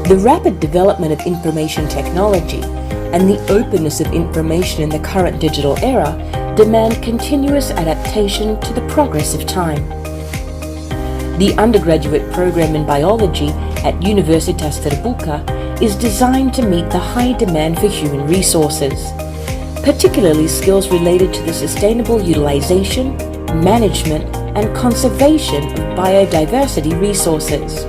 The rapid development of information technology and the openness of information in the current digital era demand continuous adaptation to the progress of time. The undergraduate program in biology at Universitas Terbuka is designed to meet the high demand for human resources, particularly skills related to the sustainable utilization, management, and conservation of biodiversity resources.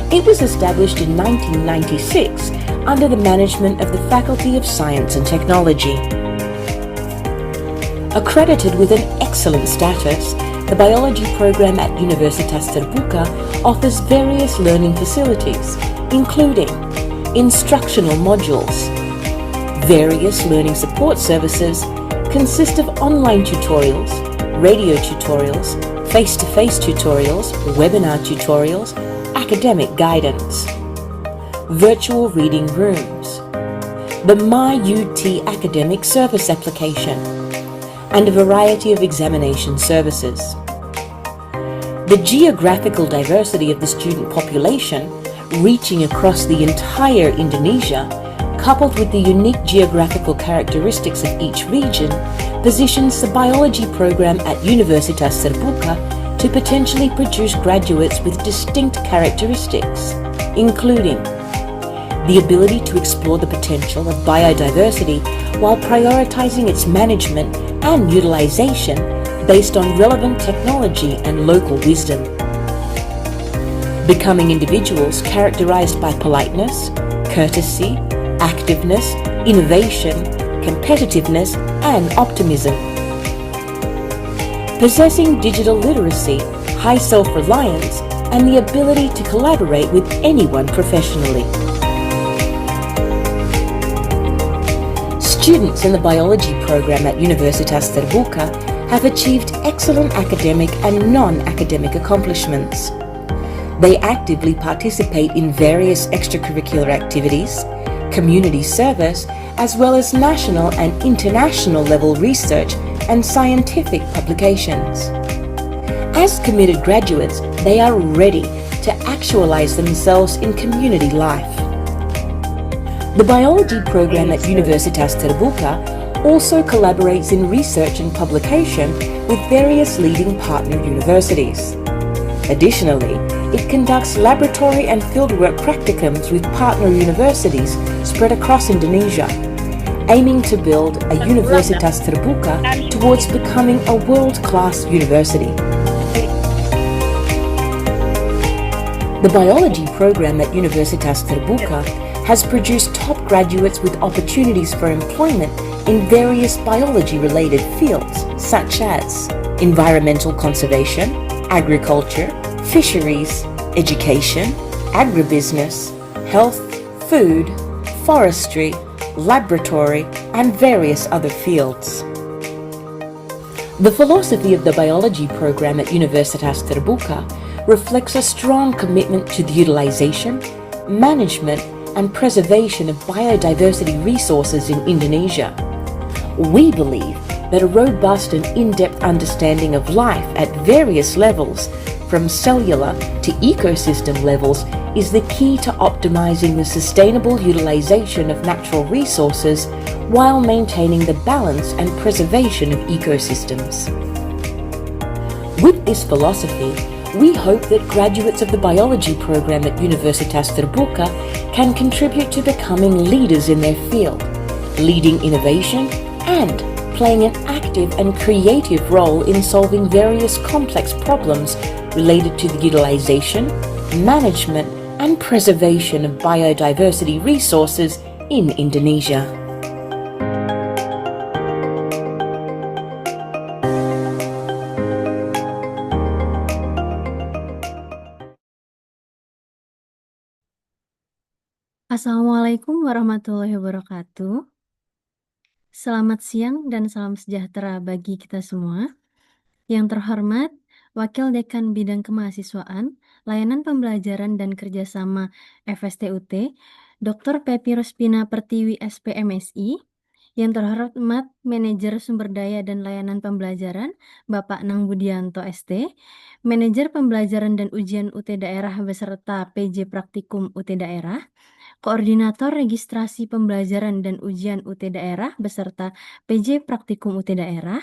It was established in 1996 under the management of the Faculty of Science and Technology. Accredited with an excellent status, the biology program at Universitas Terbuka offers various learning facilities, including instructional modules. Various learning support services consist of online tutorials, radio tutorials, face-to-face tutorials, webinar tutorials, academic guidance, virtual reading rooms, the MyUT academic service application, and a variety of examination services. The geographical diversity of the student population, reaching across the entire Indonesia, coupled with the unique geographical characteristics of each region, positions the biology program at Universitas Terbuka to potentially produce graduates with distinct characteristics, including the ability to explore the potential of biodiversity while prioritizing its management and utilization based on relevant technology and local wisdom. Becoming individuals characterized by politeness, courtesy, activeness, innovation, competitiveness, and optimism. Possessing digital literacy, high self-reliance, and the ability to collaborate with anyone professionally. Students in the biology program at Universitas Terbuka have achieved excellent academic and non-academic accomplishments. They actively participate in various extracurricular activities, community service, as well as national and international level research and scientific publications. As committed graduates, they are ready to actualize themselves in community life. The biology program at Universitas Terbuka also collaborates in research and publication with various leading partner universities. Additionally, it conducts laboratory and fieldwork practicums with partner universities spread across Indonesia, aiming to build a Universitas Terbuka towards becoming a world-class university. The biology program at Universitas Terbuka has produced top graduates with opportunities for employment in various biology-related fields such as environmental conservation, agriculture, fisheries, education, agribusiness, health, food, forestry, laboratory, and various other fields. The philosophy of the biology program at Universitas Terbuka reflects a strong commitment to the utilization, management, and preservation of biodiversity resources in Indonesia. We believe that a robust and in-depth understanding of life at various levels, from cellular to ecosystem levels, is the key to optimizing the sustainable utilization of natural resources while maintaining the balance and preservation of ecosystems. With this philosophy, we hope that graduates of the biology program at Universitas Terbuka can contribute to becoming leaders in their field, leading innovation, and playing an active and creative role in solving various complex problems related to the utilization, management, and preservation of biodiversity resources in Indonesia. Assalamualaikum warahmatullahi wabarakatuh. Selamat siang dan salam sejahtera bagi kita semua. Yang terhormat, Wakil Dekan Bidang Kemahasiswaan, Layanan Pembelajaran dan Kerjasama FSTUT, Dr. Pepi Rospina Pertiwi SPMSI, Yang terhormat Manajer Sumber Daya dan Layanan Pembelajaran Bapak Nang Budianto ST, Manajer Pembelajaran dan Ujian UT Daerah beserta PJ Praktikum UT Daerah, Koordinator Registrasi Pembelajaran dan Ujian UT Daerah beserta PJ Praktikum UT Daerah,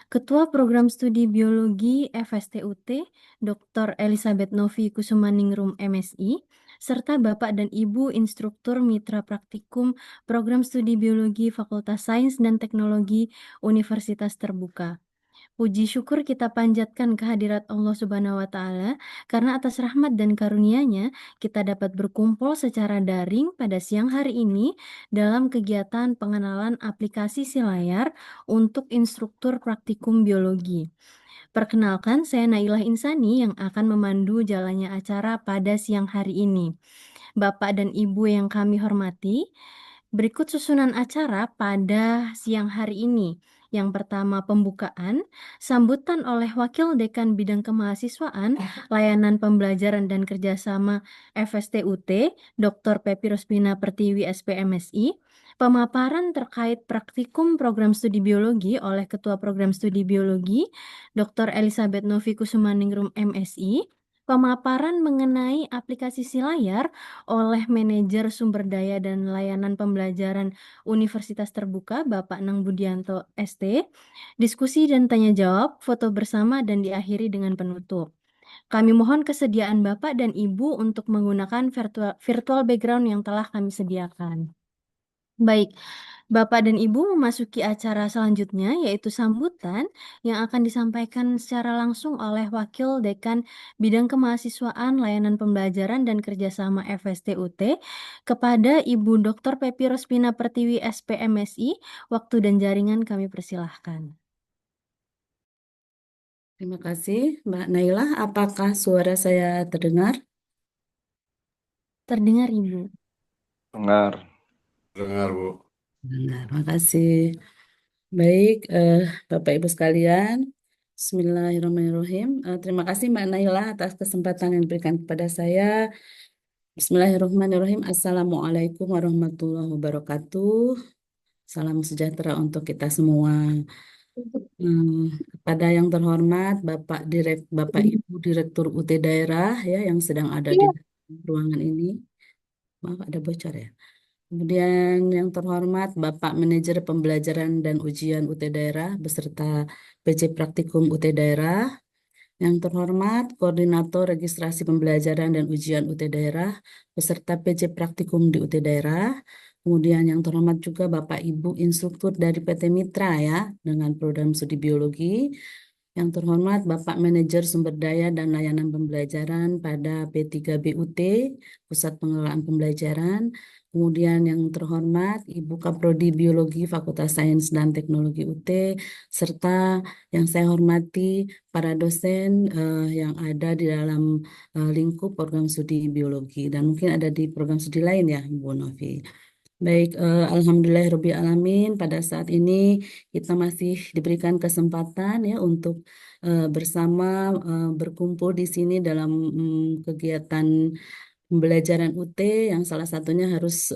Ketua Program Studi Biologi FSTUT, Dr. Elizabeth Novi Kusumaningrum MSI, serta Bapak dan Ibu Instruktur Mitra Praktikum Program Studi Biologi Fakultas Sains dan Teknologi Universitas Terbuka. Puji syukur kita panjatkan kehadirat Allah Subhanahu wa Ta'ala, karena atas rahmat dan karunia-Nya kita dapat berkumpul secara daring pada siang hari ini dalam kegiatan pengenalan aplikasi si layar untuk instruktur praktikum biologi. Perkenalkan, saya Nailah Insani yang akan memandu jalannya acara pada siang hari ini. Bapak dan Ibu yang kami hormati, berikut susunan acara pada siang hari ini. Yang pertama, pembukaan, sambutan oleh Wakil Dekan Bidang Kemahasiswaan, Layanan Pembelajaran dan Kerjasama FSTUT, Dr. Pepi Rospina Pertiwi SPMSI, pemaparan terkait praktikum program studi biologi oleh Ketua Program Studi Biologi, Dr. Elizabeth Novi Kusumaningrum MSI, pemaparan mengenai aplikasi si layar oleh Manajer Sumber Daya dan Layanan Pembelajaran Universitas Terbuka Bapak Nang Budianto ST, diskusi dan tanya jawab, foto bersama dan diakhiri dengan penutup. Kami mohon kesediaan Bapak dan Ibu untuk menggunakan virtual background yang telah kami sediakan. Baik, Bapak dan Ibu memasuki acara selanjutnya, yaitu sambutan yang akan disampaikan secara langsung oleh Wakil Dekan Bidang Kemahasiswaan, Layanan Pembelajaran dan Kerjasama FSTUT kepada Ibu Dr. Pepi Rospina Pertiwi SPMSI. Waktu dan jaringan kami persilahkan. Terima kasih, Mbak Nailah. Apakah suara saya terdengar? Terdengar, Ibu? Dengar. Dengar, Bu. Benar, terima kasih. Baik, Bapak Ibu sekalian, Bismillahirrahmanirrahim. Terima kasih Mbak Nailah atas kesempatan yang diberikan kepada saya. Bismillahirrahmanirrahim. Assalamualaikum warahmatullahi wabarakatuh. Salam sejahtera untuk kita semua. Kepada yang terhormat Bapak Ibu Direktur UT Daerah ya yang sedang ada di ruangan ini. Maaf ada bocor ya. Kemudian yang terhormat Bapak Manajer Pembelajaran dan Ujian UT Daerah beserta PJ Praktikum UT Daerah. Yang terhormat Koordinator Registrasi Pembelajaran dan Ujian UT Daerah beserta PJ Praktikum di UT Daerah. Kemudian yang terhormat juga Bapak Ibu Instruktur dari PT Mitra ya dengan program studi biologi. Yang terhormat Bapak Manajer Sumber Daya dan Layanan Pembelajaran pada P3BUT, Pusat Pengelolaan Pembelajaran. Kemudian yang terhormat Ibu Kaprodi Biologi Fakultas Sains dan Teknologi UT, serta yang saya hormati para dosen yang ada di dalam lingkup program studi biologi dan mungkin ada di program studi lain ya, Ibu Novi. Baik, Alhamdulillahirrahmanirrahim. Pada saat ini kita masih diberikan kesempatan ya untuk bersama berkumpul di sini dalam kegiatan pembelajaran UT yang salah satunya harus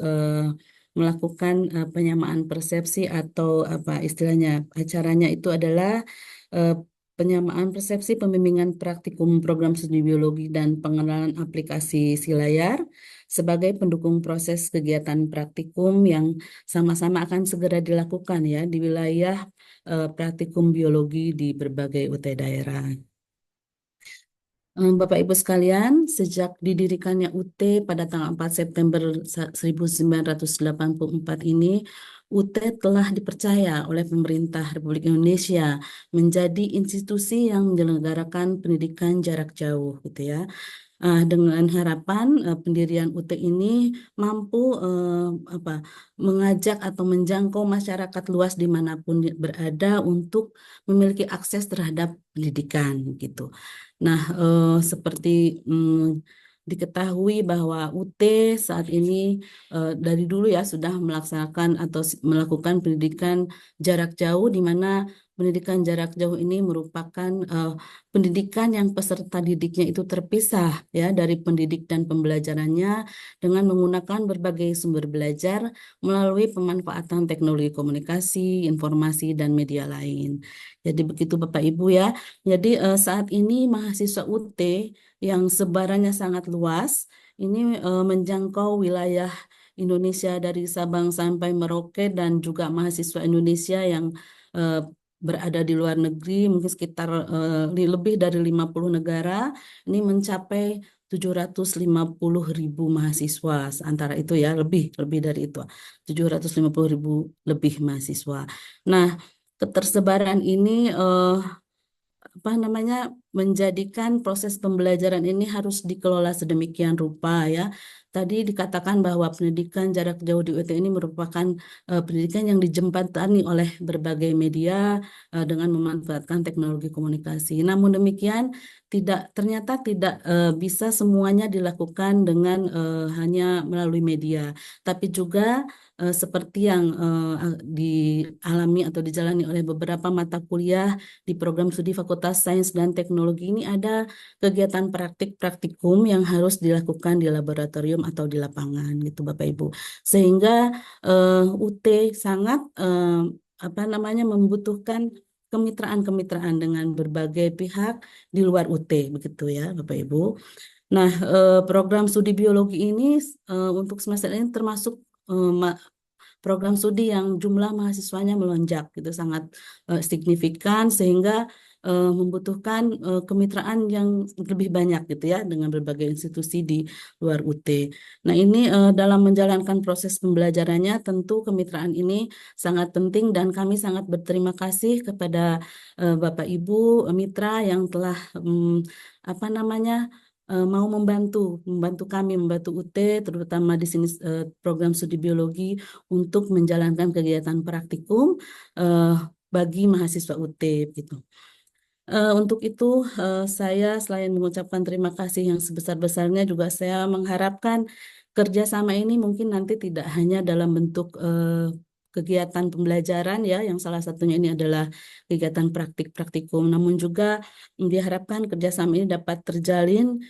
melakukan penyamaan persepsi atau apa istilahnya acaranya itu adalah eh, penyamaan persepsi pembimbingan praktikum program studi biologi dan pengenalan aplikasi si layar sebagai pendukung proses kegiatan praktikum yang sama-sama akan segera dilakukan ya di wilayah praktikum biologi di berbagai UT daerah. Bapak Ibu sekalian, sejak didirikannya UT pada tanggal 4 September 1984 ini, UT telah dipercaya oleh pemerintah Republik Indonesia menjadi institusi yang menyelenggarakan pendidikan jarak jauh gitu ya. Dengan harapan pendirian UT ini mampu mengajak atau menjangkau masyarakat luas dimanapun berada untuk memiliki akses terhadap pendidikan gitu. Nah, seperti diketahui bahwa UT saat ini dari dulu ya sudah melaksanakan atau melakukan pendidikan jarak jauh di mana pendidikan jarak jauh ini merupakan pendidikan yang peserta didiknya itu terpisah ya dari pendidik dan pembelajarannya dengan menggunakan berbagai sumber belajar melalui pemanfaatan teknologi komunikasi, informasi, dan media lain. Jadi begitu Bapak Ibu ya. Jadi saat ini mahasiswa UT yang sebarannya sangat luas ini menjangkau wilayah Indonesia dari Sabang sampai Merauke dan juga mahasiswa Indonesia yang eh, berada di luar negeri mungkin sekitar lebih dari 50 negara ini mencapai 750.000 mahasiswa antara itu ya lebih lebih dari itu 750.000 lebih mahasiswa. Nah, ketersebaran ini apa namanya menjadikan proses pembelajaran ini harus dikelola sedemikian rupa ya. Tadi dikatakan bahwa pendidikan jarak jauh di UT ini merupakan pendidikan yang dijembatani oleh berbagai media dengan memanfaatkan teknologi komunikasi. Namun demikian ternyata tidak bisa semuanya dilakukan dengan hanya melalui media, tapi juga seperti yang dialami atau dijalani oleh beberapa mata kuliah di program studi Fakultas Sains dan Teknologi ini ada kegiatan praktik-praktikum yang harus dilakukan di laboratorium atau di lapangan gitu Bapak Ibu. Sehingga UT sangat apa namanya membutuhkan kemitraan-kemitraan dengan berbagai pihak di luar UT begitu ya Bapak Ibu. Nah, program studi biologi ini untuk semester ini termasuk program studi yang jumlah mahasiswanya melonjak gitu sangat signifikan sehingga membutuhkan kemitraan yang lebih banyak gitu ya dengan berbagai institusi di luar UT. Nah, ini dalam menjalankan proses pembelajarannya tentu kemitraan ini sangat penting dan kami sangat berterima kasih kepada Bapak Ibu mitra yang telah apa namanya mau membantu kami membantu UT terutama di sini program studi biologi untuk menjalankan kegiatan praktikum eh, bagi mahasiswa UT gitu. Untuk itu, saya selain mengucapkan terima kasih yang sebesar-besarnya, juga saya mengharapkan kerjasama ini mungkin nanti tidak hanya dalam bentuk kegiatan pembelajaran ya, yang salah satunya ini adalah kegiatan praktik-praktikum, namun juga diharapkan kerjasama ini dapat terjalin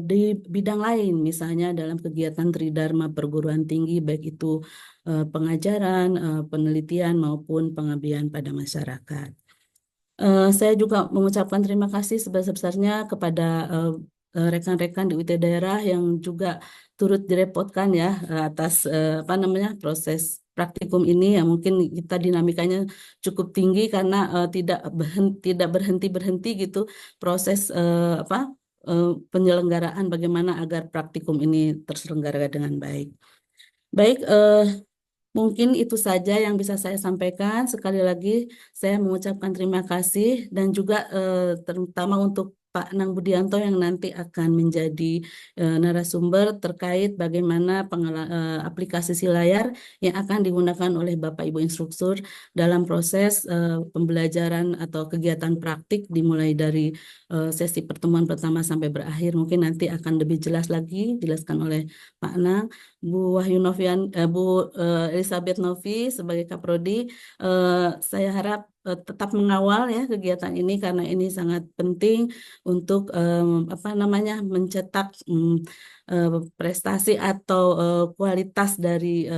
di bidang lain, misalnya dalam kegiatan Tridharma perguruan tinggi, baik itu pengajaran, penelitian maupun pengabdian pada masyarakat. Saya juga mengucapkan terima kasih sebesar-besarnya kepada rekan-rekan di UT daerah yang juga turut direpotkan ya atas apa namanya proses praktikum ini yang mungkin kita dinamikanya cukup tinggi karena tidak berhenti gitu proses apa penyelenggaraan bagaimana agar praktikum ini terselenggara dengan baik. Baik, mungkin itu saja yang bisa saya sampaikan. Sekali lagi, saya mengucapkan terima kasih dan juga terutama untuk Pak Nang Budianto yang nanti akan menjadi narasumber terkait bagaimana aplikasi si layar yang akan digunakan oleh Bapak Ibu instruktur dalam proses pembelajaran atau kegiatan praktik dimulai dari sesi pertemuan pertama sampai berakhir. Mungkin nanti akan lebih jelas lagi dijelaskan oleh Pak Nang. Bu Wahyu Novian, Bu Elizabeth Novi sebagai Kaprodi, saya harap tetap mengawal ya kegiatan ini karena ini sangat penting untuk apa namanya mencetak eh, prestasi atau kualitas dari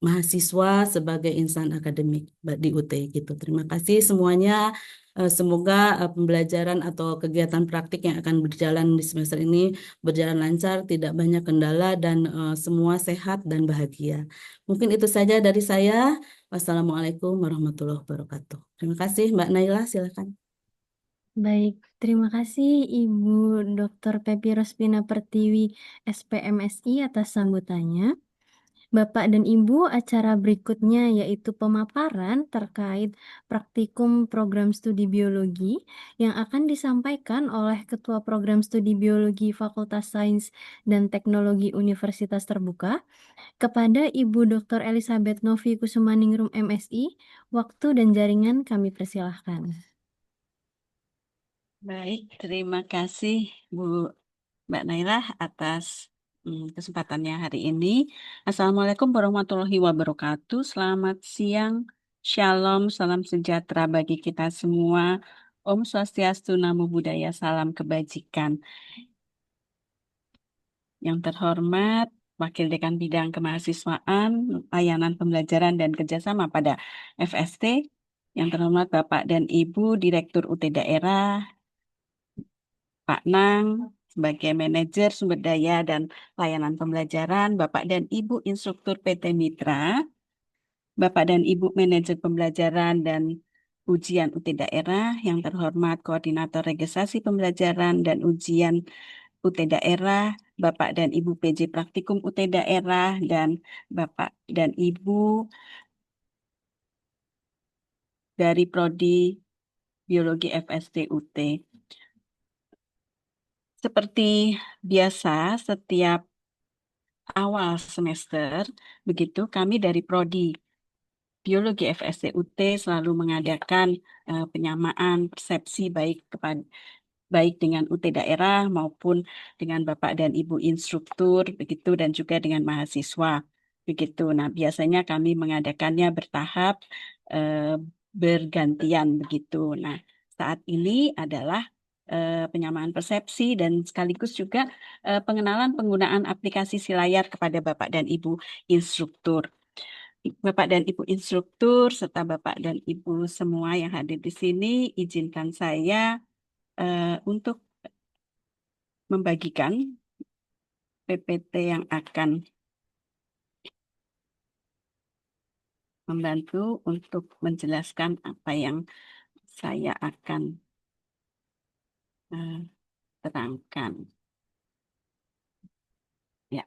mahasiswa sebagai insan akademik di UT gitu. Terima kasih semuanya. Semoga pembelajaran atau kegiatan praktik yang akan berjalan di semester ini berjalan lancar, tidak banyak kendala, dan semua sehat dan bahagia. Mungkin itu saja dari saya. Wassalamualaikum warahmatullahi wabarakatuh. Terima kasih, Mbak Naila. Silakan. Baik, terima kasih Ibu Dr. Pepi Rospina Pertiwi, SPMSI atas sambutannya. Bapak dan Ibu, acara berikutnya yaitu pemaparan terkait praktikum program studi biologi yang akan disampaikan oleh Ketua Program Studi Biologi Fakultas Sains dan Teknologi Universitas Terbuka kepada Ibu Dr. Elizabeth Novi Kusumaningrum MSI. Waktu dan jaringan kami persilahkan. Baik, terima kasih Bu Mbak Nailah atas kesempatannya hari ini. Assalamualaikum warahmatullahi wabarakatuh. Selamat siang Shalom, salam sejahtera bagi kita semua. Om Swastiastu, Namo Buddhaya, salam kebajikan. Yang terhormat, Wakil Dekan Bidang Kemahasiswaan, Layanan Pembelajaran dan Kerjasama pada FST. Yang terhormat Bapak dan Ibu Direktur UT Daerah, Pak Nang, sebagai Manajer Sumber Daya dan Layanan Pembelajaran, Bapak dan Ibu Instruktur PT Mitra, Bapak dan Ibu Manajer Pembelajaran dan Ujian UT Daerah, yang terhormat Koordinator Registrasi Pembelajaran dan Ujian UT Daerah, Bapak dan Ibu PJ Praktikum UT Daerah, dan Bapak dan Ibu dari Prodi Biologi FST UT. Seperti biasa, setiap awal semester, begitu kami dari Prodi Biologi FST UT selalu mengadakan penyamaan persepsi baik dengan UT daerah maupun dengan Bapak dan Ibu instruktur begitu, dan juga dengan mahasiswa begitu. Nah, biasanya kami mengadakannya bertahap, eh, bergantian begitu. Nah, saat ini adalah penyamaan persepsi dan sekaligus juga pengenalan penggunaan aplikasi si layar kepada Bapak dan Ibu instruktur. Bapak dan Ibu instruktur serta Bapak dan Ibu semua yang hadir di sini, izinkan saya untuk membagikan PPT yang akan membantu untuk menjelaskan apa yang saya akan terangkan. Ya.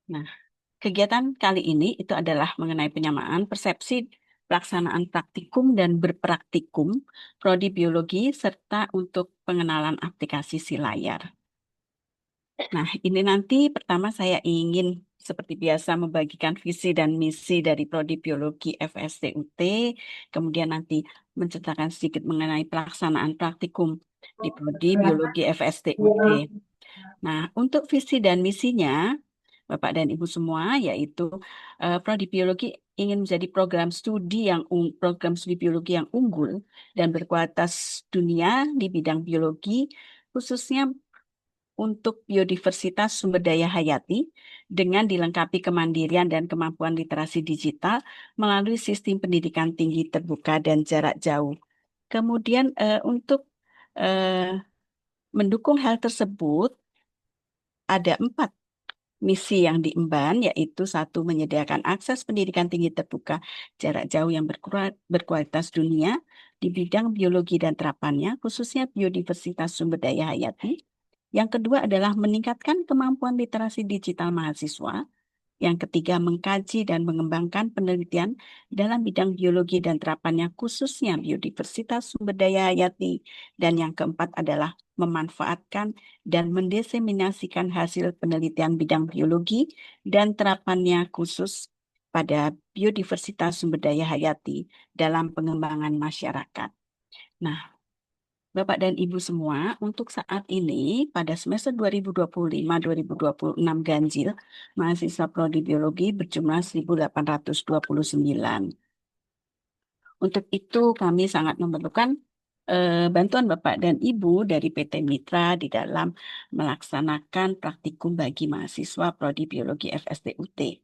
Nah, kegiatan kali ini itu adalah mengenai penyamaan persepsi pelaksanaan praktikum dan berpraktikum prodi biologi serta untuk pengenalan aplikasi si layar. Nah, ini nanti pertama saya ingin seperti biasa membagikan visi dan misi dari Prodi Biologi FSTUT, kemudian nanti menceritakan sedikit mengenai pelaksanaan praktikum di Prodi Biologi FSTUT. Nah, untuk visi dan misinya, Bapak dan Ibu semua, yaitu Prodi Biologi ingin menjadi program studi biologi yang unggul dan berkualitas dunia di bidang biologi, khususnya untuk biodiversitas sumber daya hayati dengan dilengkapi kemandirian dan kemampuan literasi digital melalui sistem pendidikan tinggi terbuka dan jarak jauh. Kemudian untuk eh, mendukung hal tersebut ada 4 misi yang diemban, yaitu 1, menyediakan akses pendidikan tinggi terbuka jarak jauh yang berkualitas dunia di bidang biologi dan terapannya, khususnya biodiversitas sumber daya hayati. Yang kedua adalah meningkatkan kemampuan literasi digital mahasiswa. Yang ketiga, mengkaji dan mengembangkan penelitian dalam bidang biologi dan terapannya, khususnya biodiversitas sumber daya hayati. Dan yang keempat adalah memanfaatkan dan mendiseminasikan hasil penelitian bidang biologi dan terapannya khusus pada biodiversitas sumber daya hayati dalam pengembangan masyarakat. Nah, Bapak dan Ibu semua, untuk saat ini pada semester 2025-2026 ganjil, mahasiswa prodi biologi berjumlah 1.829. Untuk itu kami sangat memerlukan bantuan Bapak dan Ibu dari PT Mitra di dalam melaksanakan praktikum bagi mahasiswa prodi biologi FSTUT.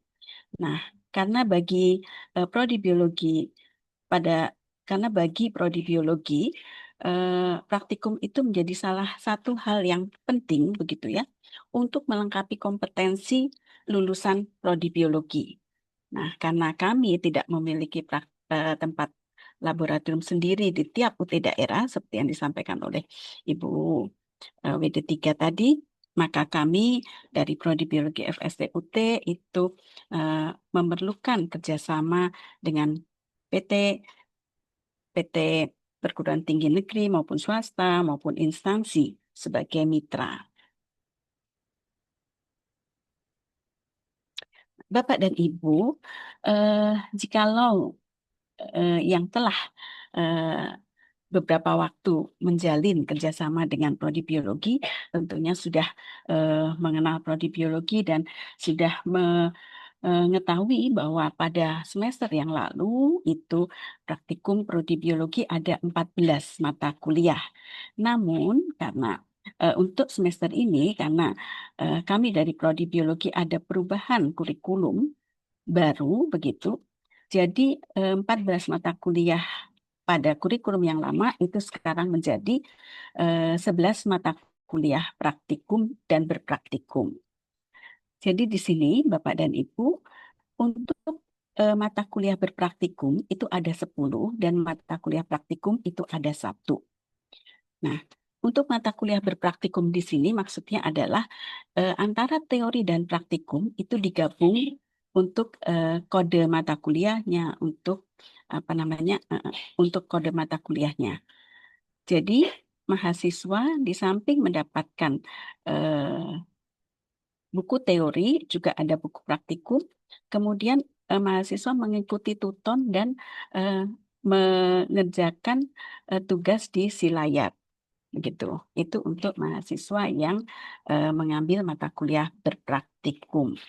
Nah, karena bagi prodi biologi karena bagi prodi biologi praktikum itu menjadi salah satu hal yang penting begitu ya untuk melengkapi kompetensi lulusan prodi biologi. Nah, karena kami tidak memiliki tempat laboratorium sendiri di tiap UT daerah seperti yang disampaikan oleh Ibu WD3 tadi, maka kami dari Prodi Biologi FSTUT itu memerlukan kerjasama dengan PT perguruan tinggi negeri maupun swasta maupun instansi sebagai mitra. Bapak dan Ibu, jikalau yang telah beberapa waktu menjalin kerjasama dengan prodi biologi, tentunya sudah mengenal prodi biologi dan sudah mengetahui bahwa pada semester yang lalu itu praktikum prodi biologi ada 14 mata kuliah. Namun karena untuk semester ini karena kami dari prodi biologi ada perubahan kurikulum baru begitu. Jadi 14 mata kuliah pada kurikulum yang lama itu sekarang menjadi 11 mata kuliah praktikum dan berpraktikum. Jadi di sini Bapak dan Ibu untuk mata kuliah berpraktikum itu ada 10 dan mata kuliah praktikum itu ada 1. Nah, untuk mata kuliah berpraktikum di sini maksudnya adalah antara teori dan praktikum itu digabung untuk kode mata kuliahnya, untuk apa namanya, untuk kode mata kuliahnya. Jadi mahasiswa di samping mendapatkan buku teori, juga ada buku praktikum. Kemudian mahasiswa mengikuti tuton dan mengerjakan tugas di Silayar. Begitu. Itu untuk mahasiswa yang mengambil mata kuliah berpraktikum.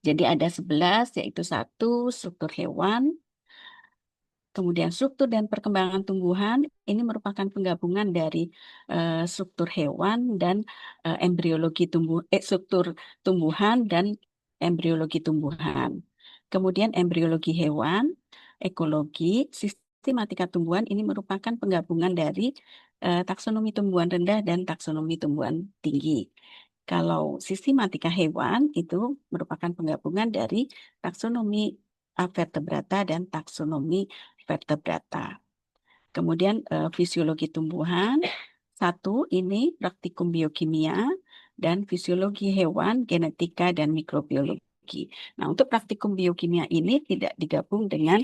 Jadi ada 11, yaitu 1 struktur hewan, kemudian struktur dan perkembangan tumbuhan, ini merupakan penggabungan dari struktur hewan dan struktur tumbuhan dan embriologi tumbuhan. Kemudian embriologi hewan, ekologi, sistematika tumbuhan ini merupakan penggabungan dari taksonomi tumbuhan rendah dan taksonomi tumbuhan tinggi. Kalau sistematika hewan itu merupakan penggabungan dari taksonomi vertebrata dan taksonomi vertebrata. Kemudian fisiologi tumbuhan, 1 ini praktikum biokimia dan fisiologi hewan, genetika dan mikrobiologi. Nah, untuk praktikum biokimia ini tidak digabung dengan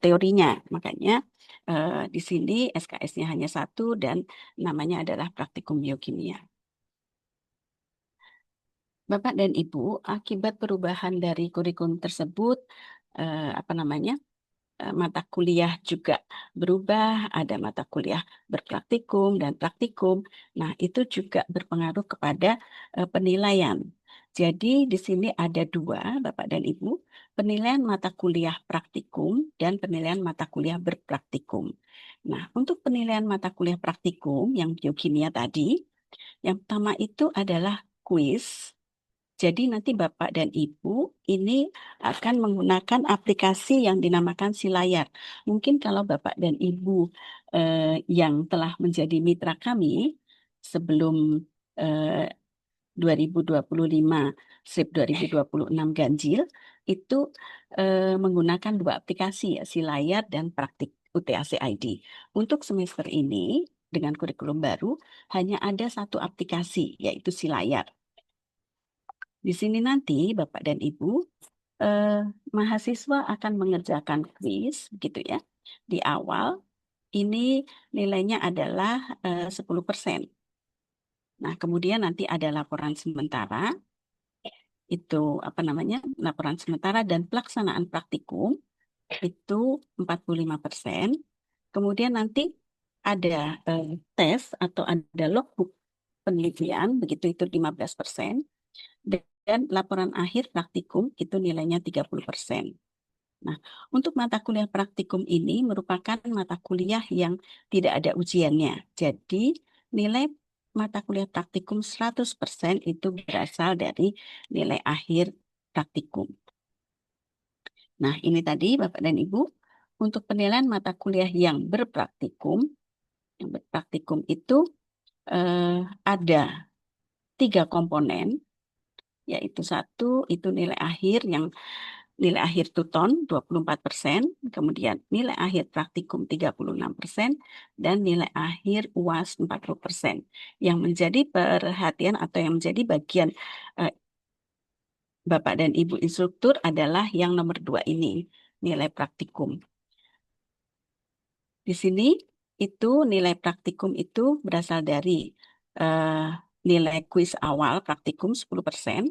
teorinya, makanya di sini SKS-nya hanya 1 dan namanya adalah praktikum biokimia. Bapak dan Ibu, akibat perubahan dari kurikulum tersebut, mata kuliah juga berubah, ada mata kuliah berpraktikum dan praktikum. Nah, itu juga berpengaruh kepada penilaian. Jadi di sini ada 2, Bapak dan Ibu, penilaian mata kuliah praktikum dan penilaian mata kuliah berpraktikum. Nah, untuk penilaian mata kuliah praktikum yang biokimia tadi, yang pertama itu adalah kuis. Jadi nanti Bapak dan Ibu ini akan menggunakan aplikasi yang dinamakan Silayar. Mungkin kalau Bapak dan Ibu yang telah menjadi mitra kami sebelum 2025 2026 ganjil itu menggunakan 2 aplikasi ya, Silayar dan Praktik UTAC ID. Untuk semester ini dengan kurikulum baru hanya ada 1 aplikasi yaitu Silayar. Di sini nanti Bapak dan Ibu, mahasiswa akan mengerjakan kuis, gitu ya. Di awal, ini nilainya adalah 10%. Nah, kemudian nanti ada laporan sementara, itu laporan sementara dan pelaksanaan praktikum, itu 45%. Kemudian nanti ada tes atau ada logbook penelitian, begitu itu 15%. Dan laporan akhir praktikum itu nilainya 30%. Nah, untuk mata kuliah praktikum ini merupakan mata kuliah yang tidak ada ujiannya. Jadi, nilai mata kuliah praktikum 100% itu berasal dari nilai akhir praktikum. Nah, ini tadi Bapak dan Ibu, untuk penilaian mata kuliah yang berpraktikum itu ada 3 komponen, yaitu 1 itu nilai akhir tuton 24%, kemudian nilai akhir praktikum 36%, dan nilai akhir UAS 40%. Yang menjadi perhatian atau yang menjadi bagian Bapak dan Ibu instruktur adalah yang nomor 2 ini, nilai praktikum. Di sini itu nilai praktikum itu berasal dari nilai kuis awal praktikum 10%,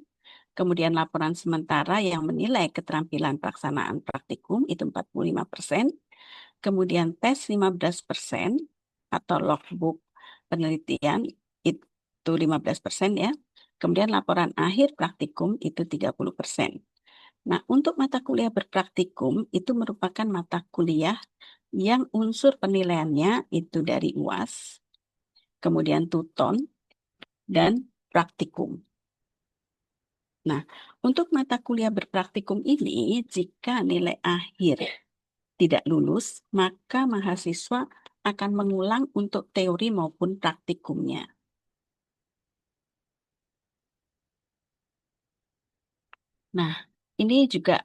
kemudian laporan sementara yang menilai keterampilan pelaksanaan praktikum itu 45%, kemudian tes 15% atau logbook penelitian itu 15% ya, kemudian laporan akhir praktikum itu 30%. Nah, untuk mata kuliah berpraktikum itu merupakan mata kuliah yang unsur penilaiannya itu dari UAS, kemudian tuton, dan praktikum. Nah, untuk mata kuliah berpraktikum ini, jika nilai akhir tidak lulus, maka mahasiswa akan mengulang untuk teori maupun praktikumnya. Nah, ini juga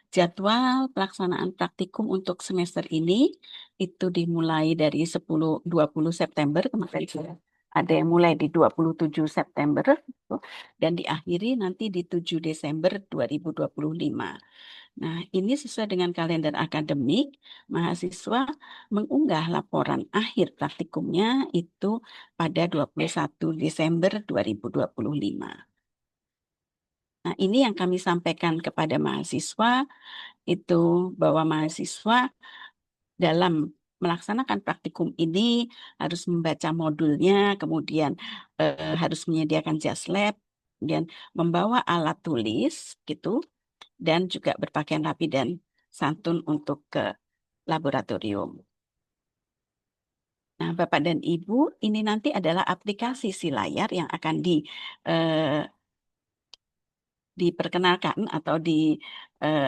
jadwal pelaksanaan praktikum untuk semester ini itu dimulai dari 20 September kemarin sudah ada yang mulai di 27 September gitu, dan diakhiri nanti di 7 Desember 2025. Nah, ini sesuai dengan kalender akademik, mahasiswa mengunggah laporan akhir praktikumnya itu pada 21 Desember 2025. Nah, ini yang kami sampaikan kepada mahasiswa itu bahwa mahasiswa dalam melaksanakan praktikum ini harus membaca modulnya, kemudian harus menyediakan jas lab, kemudian membawa alat tulis gitu, dan juga berpakaian rapi dan santun untuk ke laboratorium. Nah, Bapak dan Ibu, ini nanti adalah aplikasi si layar yang akan diperkenalkan atau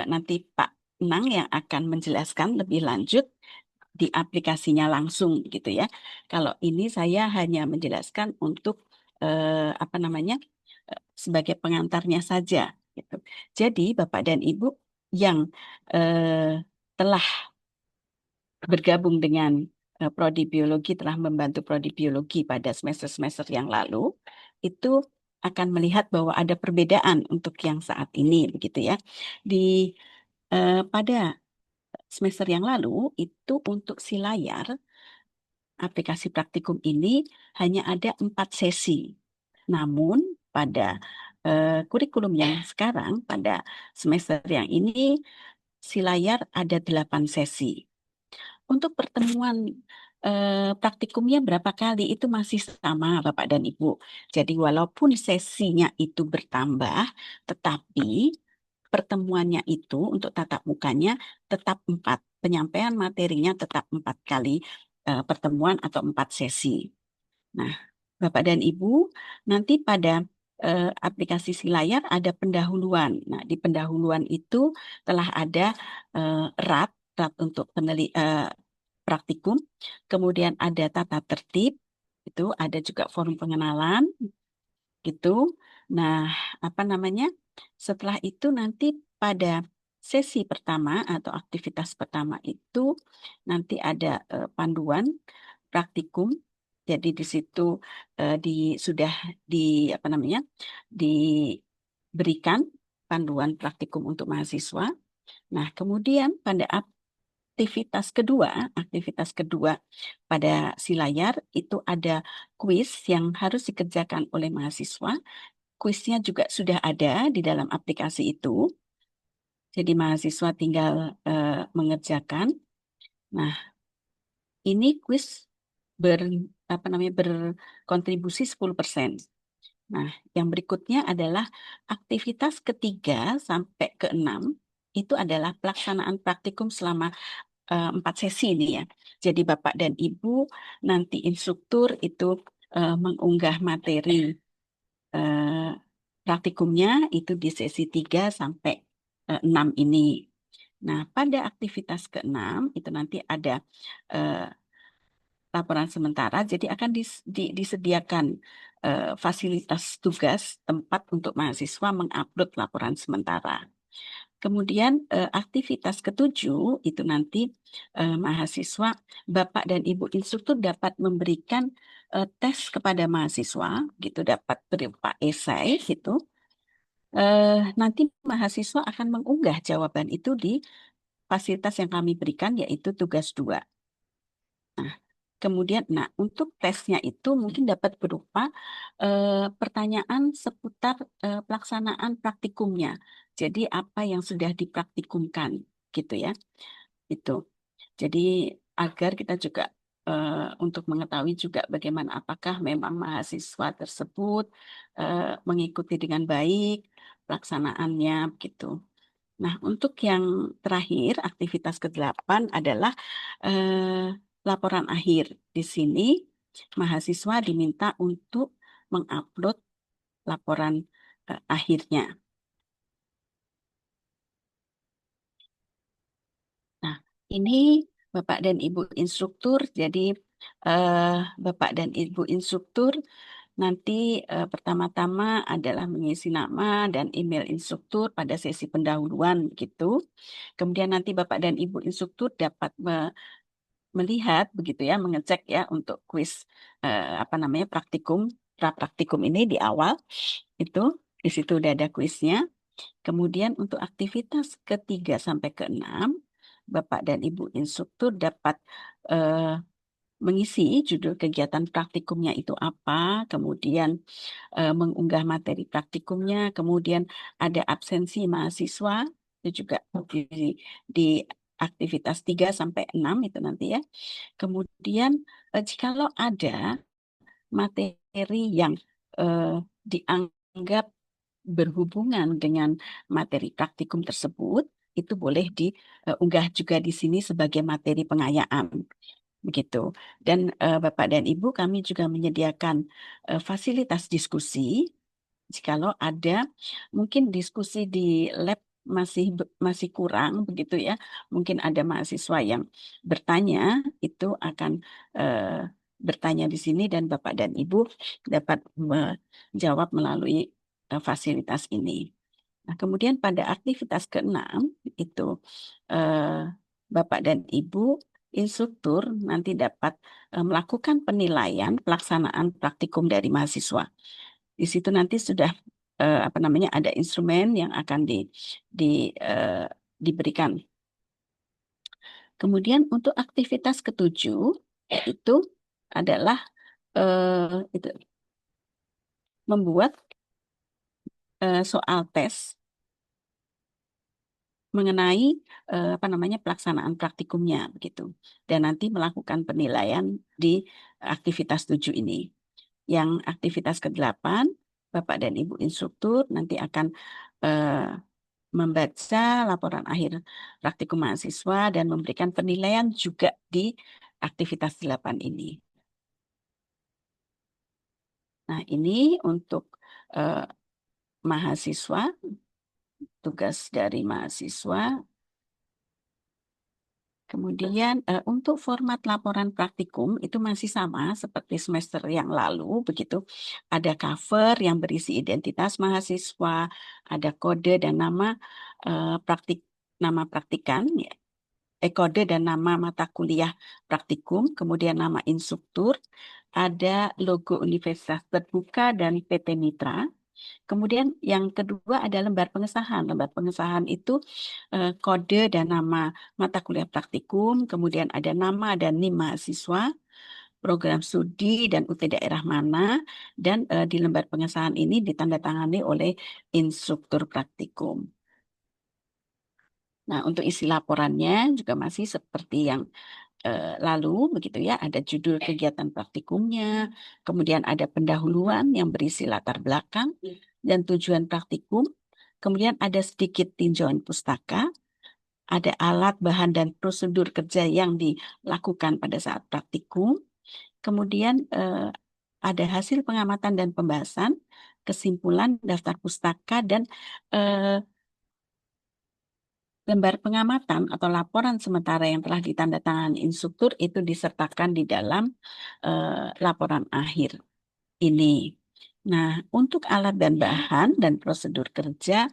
nanti Pak Nang yang akan menjelaskan lebih lanjut di aplikasinya langsung gitu ya. Kalau ini saya hanya menjelaskan untuk sebagai pengantarnya saja gitu. Jadi Bapak dan Ibu yang telah bergabung dengan Prodi Biologi, telah membantu Prodi Biologi pada semester-semester yang lalu, itu akan melihat bahwa ada perbedaan untuk yang saat ini, begitu ya. Pada semester yang lalu, itu untuk si layar, aplikasi praktikum ini hanya ada 4 sesi. Namun, pada kurikulum yang sekarang, pada semester yang ini, si layar ada 8 sesi. Untuk pertemuan praktikumnya berapa kali itu masih sama Bapak dan Ibu. Jadi walaupun sesinya itu bertambah, tetapi pertemuannya itu untuk tatap mukanya tetap 4. Penyampaian materinya tetap 4 kali pertemuan atau 4 sesi. Nah, Bapak dan Ibu, nanti pada aplikasi si layar ada pendahuluan. Nah, di pendahuluan itu telah ada RAT untuk praktikum, kemudian ada tata tertib, itu ada juga forum pengenalan, gitu. Nah, setelah itu nanti pada sesi pertama atau aktivitas pertama itu nanti ada panduan praktikum. Jadi di situ sudah diberikan panduan praktikum untuk mahasiswa. Nah, kemudian pada aktivitas kedua pada si layar itu ada kuis yang harus dikerjakan oleh mahasiswa. Kuisnya juga sudah ada di dalam aplikasi itu. Jadi mahasiswa tinggal mengerjakan. Nah, ini kuis berkontribusi 10%. Nah, yang berikutnya adalah aktivitas ketiga sampai ke-6 itu adalah pelaksanaan praktikum selama 4 sesi ini ya. Jadi Bapak dan Ibu nanti instruktur itu mengunggah materi praktikumnya itu di sesi 3 sampai 6 ini. Nah, pada aktivitas ke-6 itu nanti ada laporan sementara, jadi akan disediakan fasilitas tugas tempat untuk mahasiswa mengupload laporan sementara. Kemudian aktivitas ke-7 itu nanti mahasiswa, Bapak dan Ibu instruktur dapat memberikan tes kepada mahasiswa, gitu dapat berupa esai gitu. Nanti mahasiswa akan mengunggah jawaban itu di fasilitas yang kami berikan yaitu tugas 2. Nah, kemudian, untuk tesnya itu mungkin dapat berupa pertanyaan seputar pelaksanaan praktikumnya. Jadi apa yang sudah dipraktikumkan, gitu ya. Itu. Jadi agar kita juga untuk mengetahui juga bagaimana apakah memang mahasiswa tersebut mengikuti dengan baik pelaksanaannya begitu. Nah, untuk yang terakhir, aktivitas ke-8 adalah laporan akhir. Di sini mahasiswa diminta untuk mengupload laporan akhirnya. Nah, ini Bapak dan Ibu instruktur. Jadi, Bapak dan Ibu instruktur nanti pertama-tama adalah mengisi nama dan email instruktur pada sesi pendahuluan gitu. Kemudian nanti Bapak dan Ibu instruktur dapat melihat begitu ya, mengecek ya untuk kuis praktikum, praktikum ini di awal itu di situ udah ada kuisnya. Kemudian untuk aktivitas ke-3 sampai ke-6, Bapak dan Ibu instruktur dapat eh, mengisi judul kegiatan praktikumnya itu apa, kemudian mengunggah materi praktikumnya, kemudian ada absensi mahasiswa, itu juga di aktivitas 3 sampai 6 itu nanti ya. Kemudian jikalau ada materi yang dianggap berhubungan dengan materi praktikum tersebut, itu boleh diunggah juga di sini sebagai materi pengayaan. Begitu. Dan Bapak dan Ibu, kami juga menyediakan fasilitas diskusi. Jikalau ada mungkin diskusi di lab masih kurang begitu ya, mungkin ada mahasiswa yang bertanya, itu akan bertanya di sini dan Bapak dan Ibu dapat menjawab melalui fasilitas ini. Nah, kemudian pada aktivitas ke-6 itu eh, Bapak dan Ibu instruktur nanti dapat melakukan penilaian pelaksanaan praktikum dari mahasiswa. Di situ nanti sudah ada instrumen yang akan di, eh, diberikan. Kemudian untuk aktivitas ke-7 itu adalah itu membuat soal tes mengenai pelaksanaan praktikumnya begitu, dan nanti melakukan penilaian di aktivitas 7 ini. Yang aktivitas ke-8, Bapak dan Ibu instruktur nanti akan membaca laporan akhir praktikum mahasiswa dan memberikan penilaian juga di aktivitas 8 ini. Nah, ini untuk mahasiswa, tugas dari mahasiswa. Kemudian untuk format laporan praktikum itu masih sama seperti semester yang lalu, begitu. Ada cover yang berisi identitas mahasiswa, ada kode dan nama nama praktikan, ya. Kode dan nama mata kuliah praktikum, kemudian nama instruktur, ada logo Universitas Terbuka dan PT Mitra. Kemudian yang kedua ada lembar pengesahan. Lembar pengesahan itu kode dan nama mata kuliah praktikum, kemudian ada nama dan NIM mahasiswa, program studi dan UT daerah mana, dan di lembar pengesahan ini ditandatangani oleh instruktur praktikum. Nah, untuk isi laporannya juga masih seperti yang lalu, begitu ya, ada judul kegiatan praktikumnya, kemudian ada pendahuluan yang berisi latar belakang dan tujuan praktikum, kemudian ada sedikit tinjauan pustaka, ada alat, bahan, dan prosedur kerja yang dilakukan pada saat praktikum, kemudian ada hasil pengamatan dan pembahasan, kesimpulan, daftar pustaka, dan lembar pengamatan atau laporan sementara yang telah ditandatangani instruktur itu disertakan di dalam laporan akhir ini. Nah, untuk alat dan bahan dan prosedur kerja,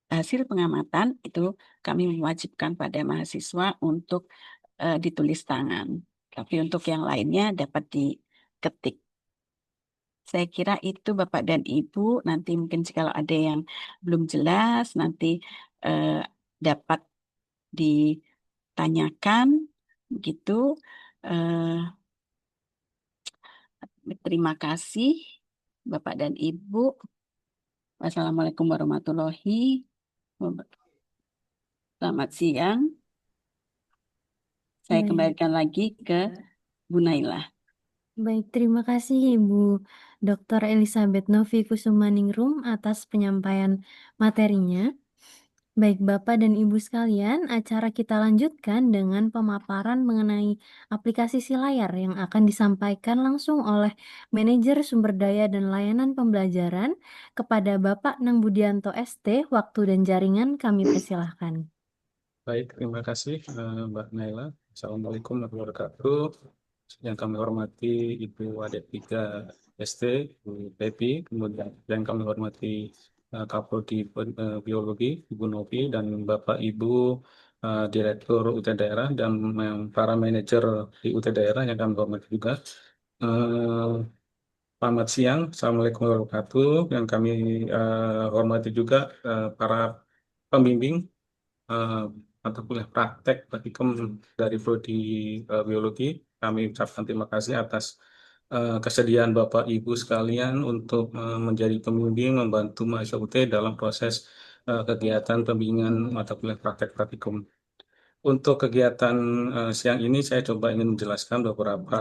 hasil pengamatan itu kami mewajibkan pada mahasiswa untuk ditulis tangan. Tapi untuk yang lainnya dapat diketik. Saya kira itu Bapak dan Ibu, nanti mungkin jika ada yang belum jelas, nanti eh, dapat ditanyakan, gitu. Terima kasih Bapak dan Ibu. Wassalamualaikum warahmatullahi wabarakatuh. Selamat siang. Saya Baik. kembalikan lagi ke Bu Nailah. Baik, terima kasih Ibu Dr. Elizabeth Novi Kusumaningrum atas penyampaian materinya. Baik Bapak dan Ibu sekalian, acara kita lanjutkan dengan pemaparan mengenai aplikasi si layar yang akan disampaikan langsung oleh Manajer Sumber Daya dan Layanan Pembelajaran kepada Bapak Nang Budianto ST. Waktu dan jaringan kami persilahkan. Baik, terima kasih Mbak Naila. Assalamualaikum warahmatullahi wabarakatuh. Yang kami hormati Ibu Wadetiga ST, Ibu Pepi, kemudian yang kami hormati Kaprodi Biologi, Ibu Novi, dan Bapak Ibu Direktur UT Daerah dan para manajer di UT Daerah yang kami hormati juga. Eh, Selamat siang, Assalamualaikum warahmatullahi wabarakatuh. Yang kami hormati juga para pembimbing eh, mata kuliah praktek praktikum dari Prodi Biologi. Kami ucapkan terima kasih atas kesediaan Bapak Ibu sekalian untuk menjadi pembimbing membantu mahasiswa UT dalam proses kegiatan pembimbingan mata kuliah praktek praktikum. Untuk kegiatan siang ini saya coba ingin menjelaskan beberapa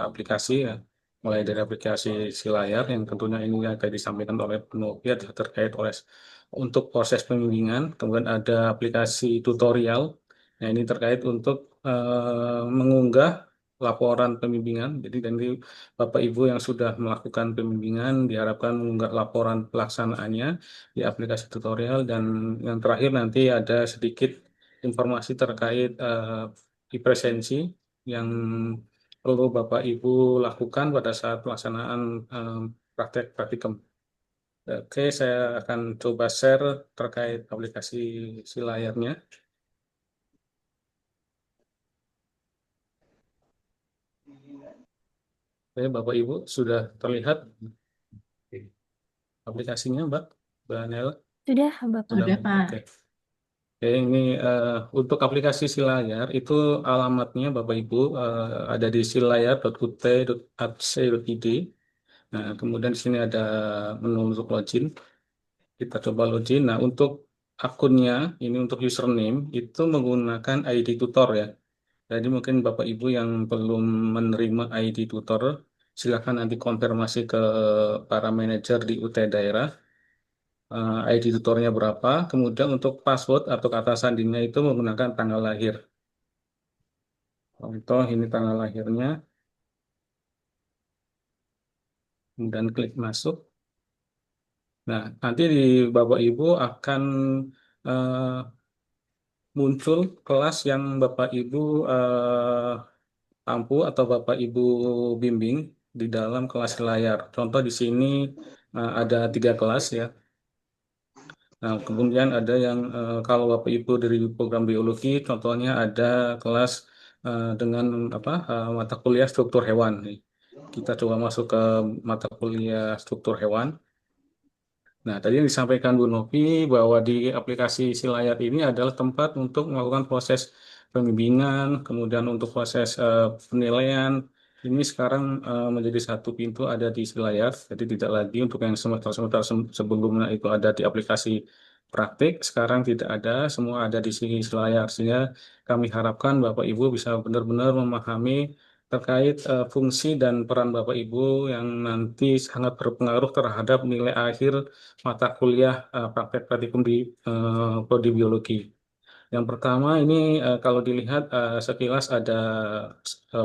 aplikasi ya, mulai dari aplikasi si layar yang tentunya ini akan disampaikan oleh penulis terkait oleh untuk proses pembimbingan, kemudian ada aplikasi tutorial. Nah, ini terkait untuk mengunggah laporan pembimbingan. Jadi dari Bapak Ibu yang sudah melakukan pembimbingan diharapkan mengunggah laporan pelaksanaannya di aplikasi tutorial, dan yang terakhir nanti ada sedikit informasi terkait e-presensi yang perlu Bapak Ibu lakukan pada saat pelaksanaan praktek praktikum. Oke, saya akan coba share terkait aplikasi si layarnya. Oke, Bapak Ibu sudah terlihat aplikasinya, Mbak Nel? Sudah Bapak. Sudah, Pak. Oke. Oke, ini untuk aplikasi si layar itu alamatnya Bapak Ibu ada di silayar.ut.ac.id. Nah, kemudian di sini ada menu untuk login. Kita coba login. Nah, untuk akunnya, ini untuk username, itu menggunakan ID tutor ya. Jadi mungkin Bapak Ibu yang belum menerima ID tutor, silakan nanti konfirmasi ke para manajer di UT daerah, ID tutornya berapa. Kemudian untuk password atau kata sandinya itu menggunakan tanggal lahir. Contoh, ini tanggal lahirnya. Kemudian klik masuk. Nah, nanti di Bapak Ibu akan eh, muncul kelas yang Bapak Ibu ampu atau Bapak Ibu bimbing di dalam kelas layar. Contoh di sini ada 3 kelas ya. Nah, kemudian ada yang kalau Bapak Ibu dari program biologi, contohnya ada kelas dengan mata kuliah struktur hewan. Kita coba masuk ke mata kuliah struktur hewan. Nah, tadi yang disampaikan Bu Novi bahwa di aplikasi si layar ini adalah tempat untuk melakukan proses pembimbingan, kemudian untuk proses penilaian. Ini sekarang menjadi satu pintu ada di si layar, jadi tidak lagi untuk yang semester-semester sebelumnya itu ada di aplikasi praktik, sekarang tidak ada, semua ada di sini si layar. Sehingga kami harapkan Bapak Ibu bisa benar-benar memahami terkait fungsi dan peran Bapak Ibu yang nanti sangat berpengaruh terhadap nilai akhir mata kuliah praktek praktikum di prodi biologi. Yang pertama ini kalau dilihat sekilas ada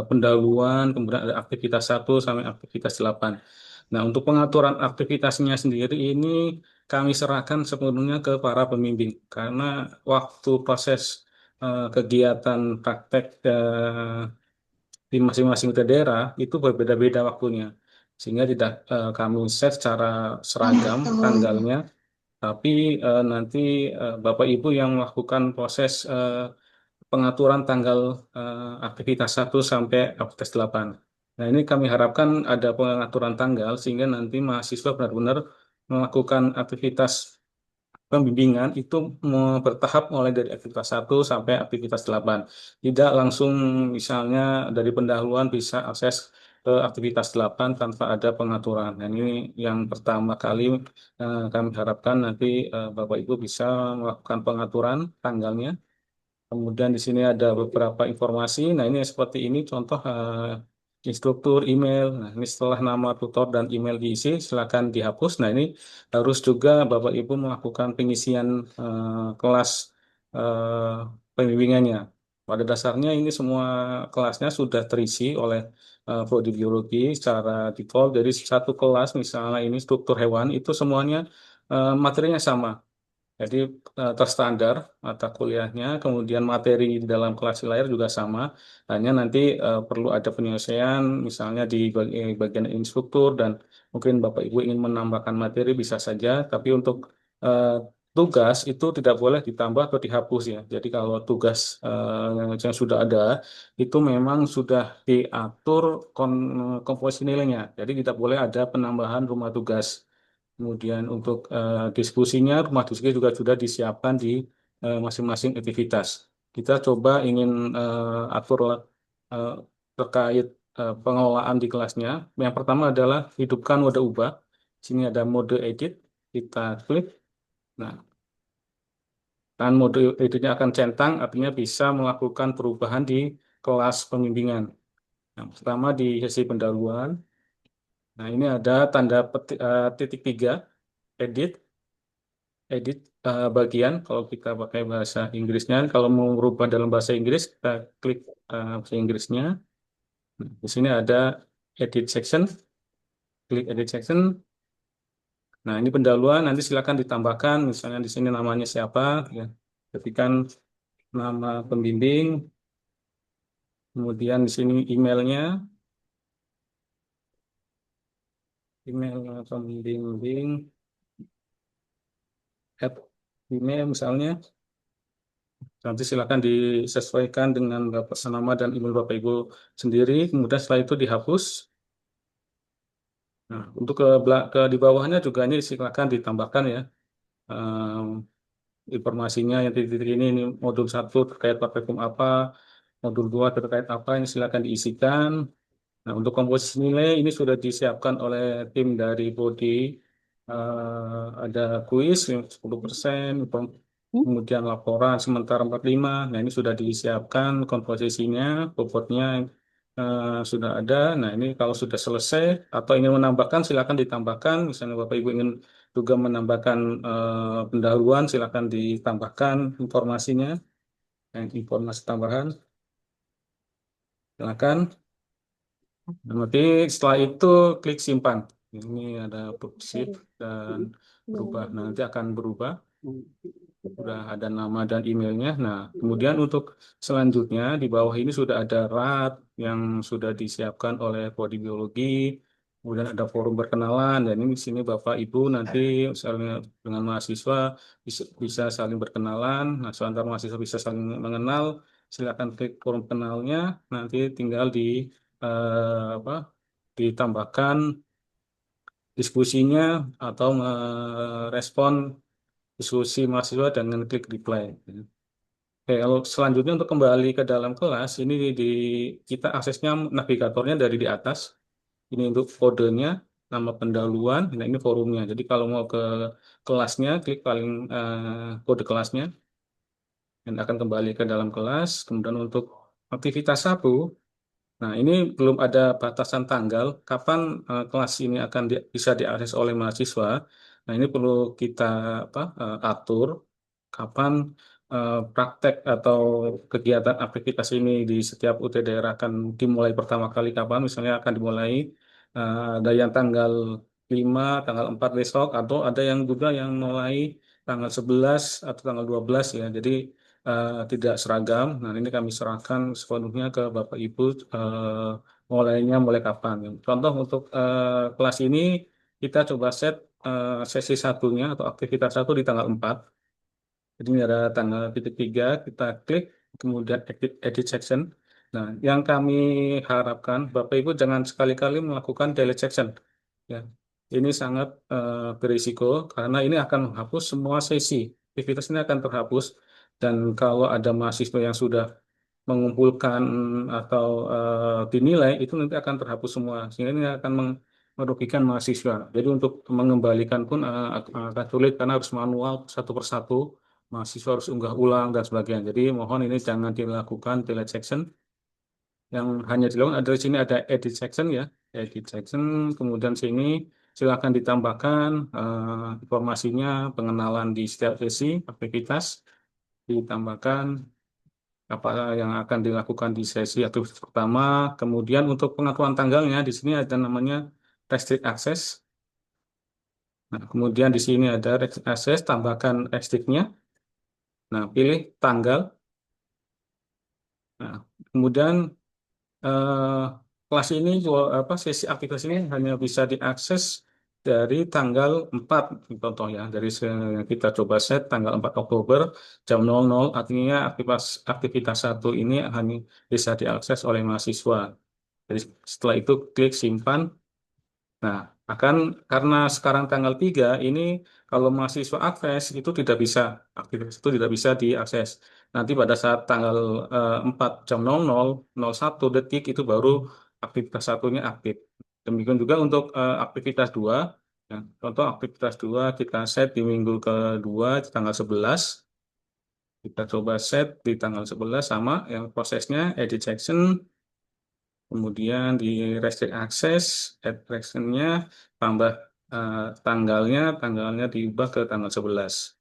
pendahuluan, kemudian ada aktivitas 1 sampai aktivitas 8. Nah, untuk pengaturan aktivitasnya sendiri ini kami serahkan sepenuhnya ke para pembimbing karena waktu proses kegiatan praktek di masing-masing daerah itu berbeda-beda waktunya. Sehingga tidak kami set secara seragam tanggalnya, tapi nanti Bapak Ibu yang melakukan proses pengaturan tanggal aktivitas 1 sampai aktivitas 8. Nah, ini kami harapkan ada pengaturan tanggal sehingga nanti mahasiswa benar-benar melakukan aktivitas pembimbingan itu bertahap mulai dari aktivitas 1 sampai aktivitas 8. Tidak langsung misalnya dari pendahuluan bisa akses ke aktivitas 8 tanpa ada pengaturan. Dan ini yang pertama kali kami harapkan nanti Bapak Ibu bisa melakukan pengaturan tanggalnya. Kemudian di sini ada beberapa informasi. Nah, ini seperti ini contoh instruktur, email. Nah, ini setelah nama tutor dan email diisi, silakan dihapus. Nah, ini harus juga Bapak Ibu melakukan pengisian kelas eh, pembimbingannya. Pada dasarnya ini semua kelasnya sudah terisi oleh prodi biologi secara default. Jadi satu kelas, misalnya ini struktur hewan, itu semuanya materinya sama. Jadi terstandar mata kuliahnya, kemudian materi di dalam kelas layar juga sama. Hanya nanti perlu ada penyesuaian, misalnya di bagian instruktur dan mungkin Bapak Ibu ingin menambahkan materi bisa saja. Tapi untuk eh, tugas itu tidak boleh ditambah atau dihapus ya. Jadi kalau tugas yang sudah ada itu memang sudah diatur komposisi nilainya. Jadi tidak boleh ada penambahan rumah tugas. Kemudian untuk diskusinya, rumah diskusi juga sudah disiapkan di masing-masing aktivitas. Kita coba ingin atur eh, terkait pengelolaan di kelasnya. Yang pertama adalah hidupkan mode ubah. Sini ada mode edit, kita klik. Nah, dan mode editnya akan centang, artinya bisa melakukan perubahan di kelas pembimbingan. Nah, pertama di sesi pendahuluan. Nah, ini ada tanda titik 3, edit. Edit bagian kalau kita pakai bahasa Inggrisnya. Kalau mau merubah dalam bahasa Inggris, kita klik bahasa Inggrisnya. Nah, di sini ada edit section, klik edit section. Nah, ini pendahuluan, nanti silakan ditambahkan, misalnya di sini namanya siapa, ya. Ketikkan nama pembimbing, kemudian di sini emailnya, email pembimbing, at email misalnya. Nanti silakan disesuaikan dengan nama dan email Bapak Ibu sendiri. Kemudian setelah itu dihapus. Nah, untuk di bawahnya juga ini silakan ditambahkan ya informasinya yang titik-titik ini modul 1 terkait praktikum apa, modul 2 terkait apa, ini silakan diisikan. Nah, untuk komposisi nilai ini sudah disiapkan oleh tim dari Bodi. Ada kuis yang 10%, kemudian laporan sementara 45. Nah, ini sudah disiapkan komposisinya, bobotnya sudah ada. Nah, ini kalau sudah selesai atau ingin menambahkan, silakan ditambahkan. Misalnya Bapak Ibu ingin juga menambahkan pendahuluan, silakan ditambahkan informasinya, informasi tambahan. Silakan. Nanti setelah itu klik simpan. Ini ada shift dan berubah. Nah, nanti akan berubah. Sudah ada nama dan emailnya. Nah, kemudian untuk selanjutnya di bawah ini sudah ada RAT yang sudah disiapkan oleh Prodi Biologi. Kemudian ada forum perkenalan dan ini di sini Bapak Ibu nanti misalnya dengan mahasiswa bisa saling berkenalan. Nah, seantar mahasiswa bisa saling mengenal, silakan klik forum kenalnya. Nanti tinggal apa, ditambahkan diskusinya atau merespon diskusi mahasiswa dengan klik reply. Oke, kalau selanjutnya untuk kembali ke dalam kelas, ini kita aksesnya navigatornya dari di atas. Ini untuk kodenya, nama pendahuluan, nah ini forumnya. Jadi kalau mau ke kelasnya, klik paling kode kelasnya dan akan kembali ke dalam kelas. Kemudian untuk aktivitas 1, nah, ini belum ada batasan tanggal kapan kelas ini akan bisa diakses oleh mahasiswa. Nah, ini perlu kita atur kapan praktek atau kegiatan aktivitas ini di setiap UT daerah akan dimulai pertama kali kapan. Misalnya akan dimulai ada yang tanggal 5, tanggal 4 besok, atau ada yang juga yang mulai tanggal 11 atau tanggal 12 ya. Jadi tidak seragam. Nah, ini kami serahkan sepenuhnya ke Bapak Ibu mulainya mulai kapan. Contoh untuk kelas ini kita coba set sesi satunya atau aktivitas 1 di tanggal 4. Jadi ini ada tanggal titik 3, kita klik, kemudian edit section. Nah, yang kami harapkan Bapak Ibu jangan sekali-kali melakukan delete section. Ya, ini sangat berisiko karena ini akan menghapus semua sesi. Aktivitas ini akan terhapus dan kalau ada mahasiswa yang sudah mengumpulkan atau dinilai itu nanti akan terhapus semua sehingga ini akan merugikan mahasiswa. Jadi untuk mengembalikan pun akan sulit karena harus manual satu persatu, mahasiswa harus unggah ulang dan sebagainya. Jadi mohon ini jangan dilakukan delete section. yang hanya dilakukan ada di sini ada edit section ya, edit section. Kemudian sini silakan ditambahkan informasinya, pengenalan di setiap sesi aktivitas, ditambahkan apa yang akan dilakukan di sesi aktivitas pertama. Kemudian untuk pengaturan tanggalnya di sini ada namanya restrict access. Nah, kemudian di sini ada restrict access, tambahkan restrictnya. Nah, pilih tanggal. Nah, kemudian eh, kelas ini apa sesi aktivitas ini hanya bisa diakses dari tanggal 4 contoh ya, dari kita coba set tanggal 4 Oktober jam 00, artinya aktivitas aktivitas satu ini hanya bisa diakses oleh mahasiswa. Jadi setelah itu klik simpan. Nah, akan karena sekarang tanggal 3 ini kalau mahasiswa akses itu tidak bisa, aktivitas itu tidak bisa diakses. Nanti pada saat tanggal 4 jam 00:01 detik itu baru aktivitas satunya aktif. Demikian juga untuk aktivitas 2. Ya, contoh aktivitas 2 kita set di minggu kedua di tanggal 11. Kita coba set di tanggal 11 sama yang prosesnya edit section. Kemudian di restrict access, add nya tambah tanggalnya diubah ke tanggal 11.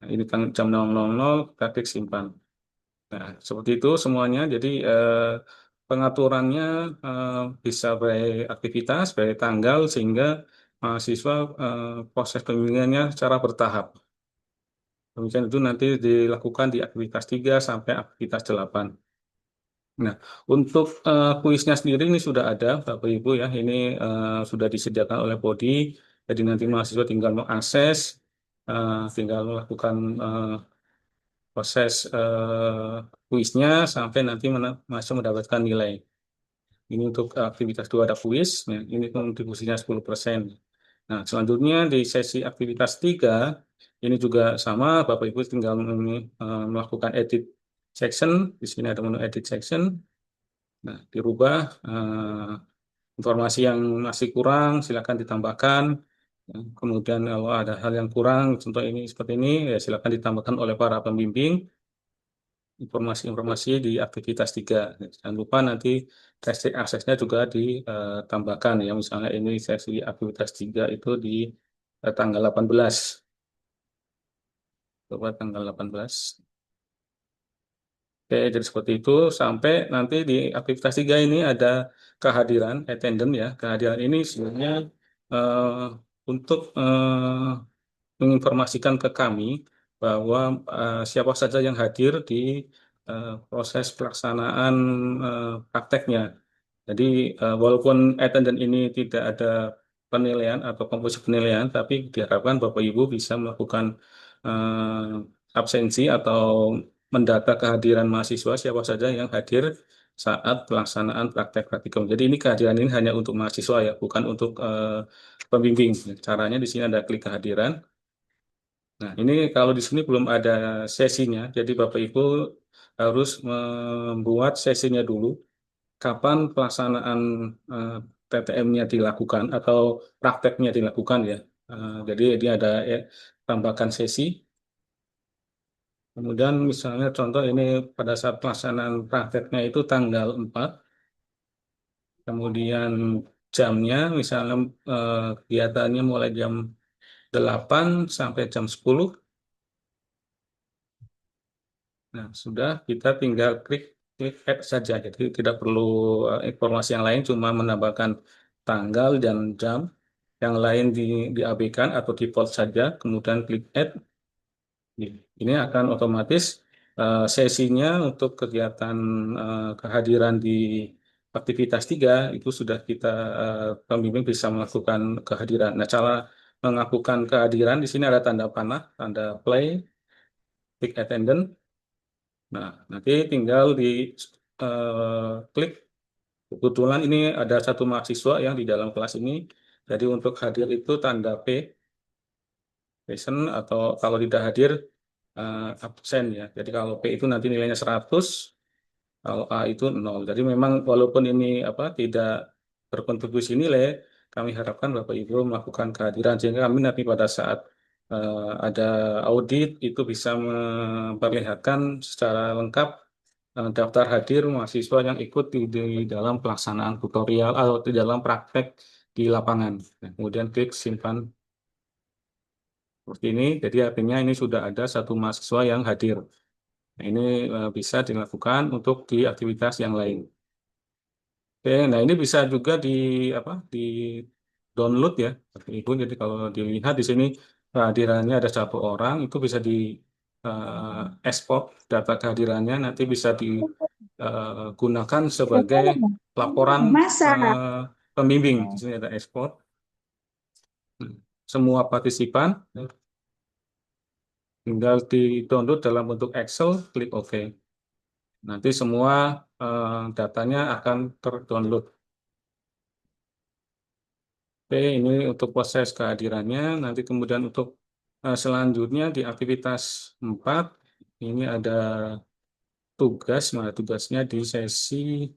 Nah, ini jam 00:00, kita klik simpan. Nah, seperti itu semuanya. Jadi pengaturannya eh, bisa by aktivitas, by tanggal, sehingga mahasiswa proses pembimbingannya secara bertahap. Kemudian itu nanti dilakukan di aktivitas 3 sampai aktivitas 8. Nah, untuk kuisnya sendiri ini sudah ada, Bapak Ibu ya. Ini sudah disediakan oleh Podi. Jadi nanti mahasiswa tinggal mengakses, tinggal melakukan proses kuisnya sampai nanti mahasiswa mendapatkan nilai. Ini untuk aktivitas 2 ada kuis, ya, ini kontribusinya 10%. Nah, selanjutnya di sesi aktivitas 3, ini juga sama, Bapak Ibu tinggal melakukan edit section. Di sini ada menu edit section. Nah, dirubah informasi yang masih kurang, silakan ditambahkan. Ya, kemudian kalau ada hal yang kurang, contoh ini seperti ini, ya silakan ditambahkan oleh para pembimbing informasi-informasi di aktivitas 3. Jangan lupa nanti testing aksesnya juga ditambahkan ya. Misalnya ini sesi aktivitas 3 itu di tanggal 18. Coba tanggal 18. Oke, jadi seperti itu sampai nanti di aktivitas 3 ini ada kehadiran attendant ya. Kehadiran ini sebenarnya eh, untuk menginformasikan ke kami bahwa siapa saja yang hadir di proses pelaksanaan prakteknya. Jadi walaupun attendant ini tidak ada penilaian atau komposisi penilaian, tapi diharapkan Bapak Ibu bisa melakukan absensi atau mendata kehadiran mahasiswa siapa saja yang hadir saat pelaksanaan praktek praktikum. Jadi ini kehadiran ini hanya untuk mahasiswa ya, bukan untuk pembimbing. Caranya di sini ada klik kehadiran. Nah, ini kalau di sini belum ada sesinya, jadi Bapak Ibu harus membuat sesinya dulu. Kapan pelaksanaan PTM-nya dilakukan atau prakteknya dilakukan ya. Jadi dia ada tambahkan sesi. Kemudian misalnya contoh ini pada saat pelaksanaan prakteknya itu tanggal 4. Kemudian jamnya misalnya kegiatannya mulai jam 8 sampai jam 10. Nah, sudah kita tinggal klik add saja. Jadi tidak perlu informasi yang lain, cuma menambahkan tanggal dan jam. Yang lain diabaikan atau default saja, kemudian klik add. Ini akan otomatis sesinya untuk kegiatan kehadiran di aktivitas 3 itu sudah kita pembimbing bisa melakukan kehadiran. Nah, cara melakukan kehadiran di sini ada tanda panah, tanda play, klik attendant. Nah, nanti tinggal di klik. Kebetulan ini ada satu mahasiswa yang di dalam kelas ini. Jadi untuk hadir itu tanda P, present, atau kalau tidak hadir absen ya. Jadi kalau P itu nanti nilainya 100, kalau A itu 0. Jadi memang walaupun ini tidak berkontribusi nilai, kami harapkan Bapak Ibu melakukan kehadiran sehingga kami nanti pada saat ada audit itu bisa memperlihatkan secara lengkap daftar hadir mahasiswa yang ikut di dalam pelaksanaan tutorial atau di dalam praktek di lapangan. Nah, kemudian klik simpan seperti ini. Jadi artinya ini sudah ada satu mahasiswa yang hadir. Nah, ini bisa dilakukan untuk di aktivitas yang lain. Oke, nah ini bisa juga di apa di download ya, Bapak Ibu. Jadi kalau dilihat di sini kehadirannya ada satu orang, itu bisa di ekspor data kehadirannya, nanti bisa digunakan sebagai laporan eh, pembimbing. Di sini ada ekspor. Semua partisipan tinggal di-download dalam bentuk Excel, klik OK. Nanti semua datanya akan terdownload. Oke, ini untuk proses kehadirannya. Nanti kemudian untuk selanjutnya di aktivitas 4, ini ada tugas. Nah, tugasnya di sesi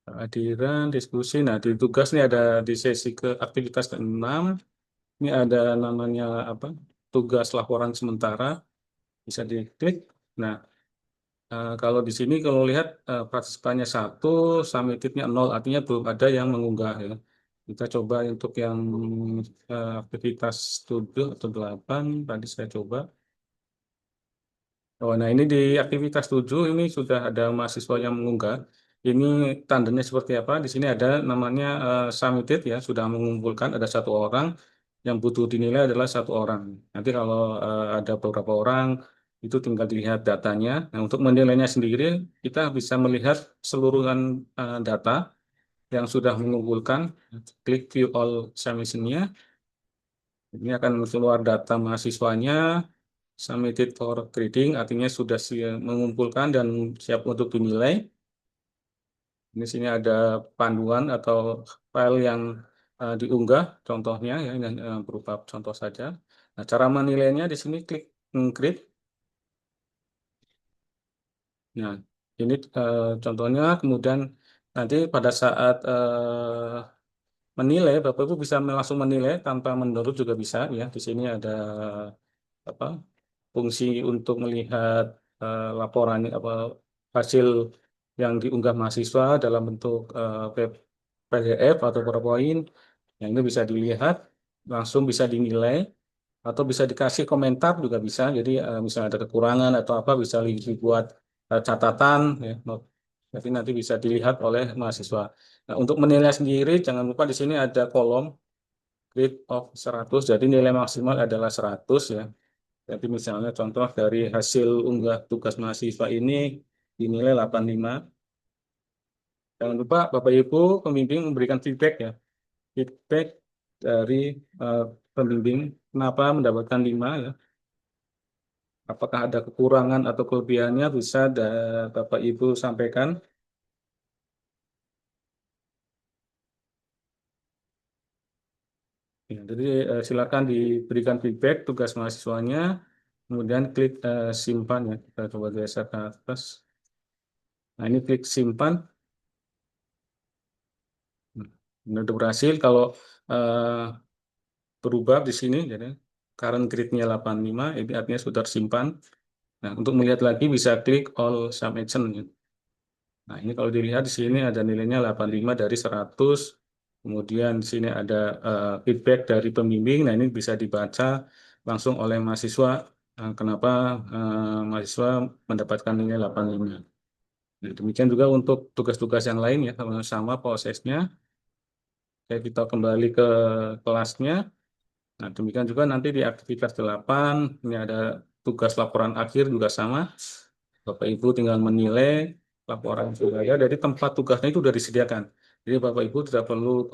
kehadiran, diskusi. Nah, di tugas ini ada di sesi ke aktivitas ke-6. Ini ada namanya apa? Tugas laporan sementara. Bisa diklik. Nah, kalau di sini kalau lihat partisipannya 1, submitted-nya 0, artinya belum ada yang mengunggah ya. Kita coba untuk yang aktivitas 7 atau 8, tadi saya coba. Oh, nah ini di aktivitas 7 ini sudah ada mahasiswa yang mengunggah. Ini tandanya seperti apa? Di sini ada namanya submitted ya, sudah mengumpulkan ada satu orang yang butuh dinilai adalah satu orang. Nanti kalau ada beberapa orang itu tinggal dilihat datanya. Nah, untuk menilainya sendiri kita bisa melihat seluruhan data yang sudah mengumpulkan. Klik view all submission-nya. Ini akan keluar data mahasiswanya. Submitted for grading artinya sudah mengumpulkan dan siap untuk dinilai. Di sini ada panduan atau file yang diunggah, contohnya ya ini berupa contoh saja. Nah, cara menilainya di sini klik grade. Nah, ini contohnya. Kemudian nanti pada saat menilai, Bapak Ibu bisa langsung menilai tanpa menurut juga bisa ya. Di sini ada apa? Fungsi untuk melihat laporan apa hasil yang diunggah mahasiswa dalam bentuk PDF atau PowerPoint yang itu bisa dilihat langsung bisa dinilai atau bisa dikasih komentar juga bisa. Jadi misalnya ada kekurangan atau apa bisa dibuat catatan ya. Jadi nanti bisa dilihat oleh mahasiswa. Nah, untuk menilai sendiri jangan lupa di sini ada kolom grade of 100. Jadi nilai maksimal adalah 100 ya. Jadi misalnya contoh dari hasil unggah tugas mahasiswa ini dinilai 85. Jangan lupa Bapak Ibu pembimbing memberikan feedback ya. Feedback dari eh, pembimbing kenapa mendapatkan 5 ya. Apakah ada kekurangan atau kelebihannya bisa Bapak Ibu sampaikan. Ya, jadi silakan diberikan feedback tugas mahasiswanya, kemudian klik simpan ya. Kita coba geser ke atas. Nah ini klik simpan. Nah, udah berhasil kalau eh, berubah di sini, jadi current grade-nya 85, ini artinya sudah tersimpan. Nah, untuk melihat lagi bisa klik all submission. Nah, ini kalau dilihat di sini ada nilainya 85 dari 100. Kemudian di sini ada feedback dari pembimbing. Nah, ini bisa dibaca langsung oleh mahasiswa. Kenapa mahasiswa mendapatkan nilai 85. Nah, demikian juga untuk tugas-tugas yang lain ya, sama prosesnya. Oke, kita kembali ke kelasnya. Nah, demikian juga nanti di aktivitas 8, ini ada tugas laporan akhir juga sama. Bapak Ibu tinggal menilai laporan sudah ya, dari tempat tugasnya itu sudah disediakan. Jadi Bapak Ibu tidak perlu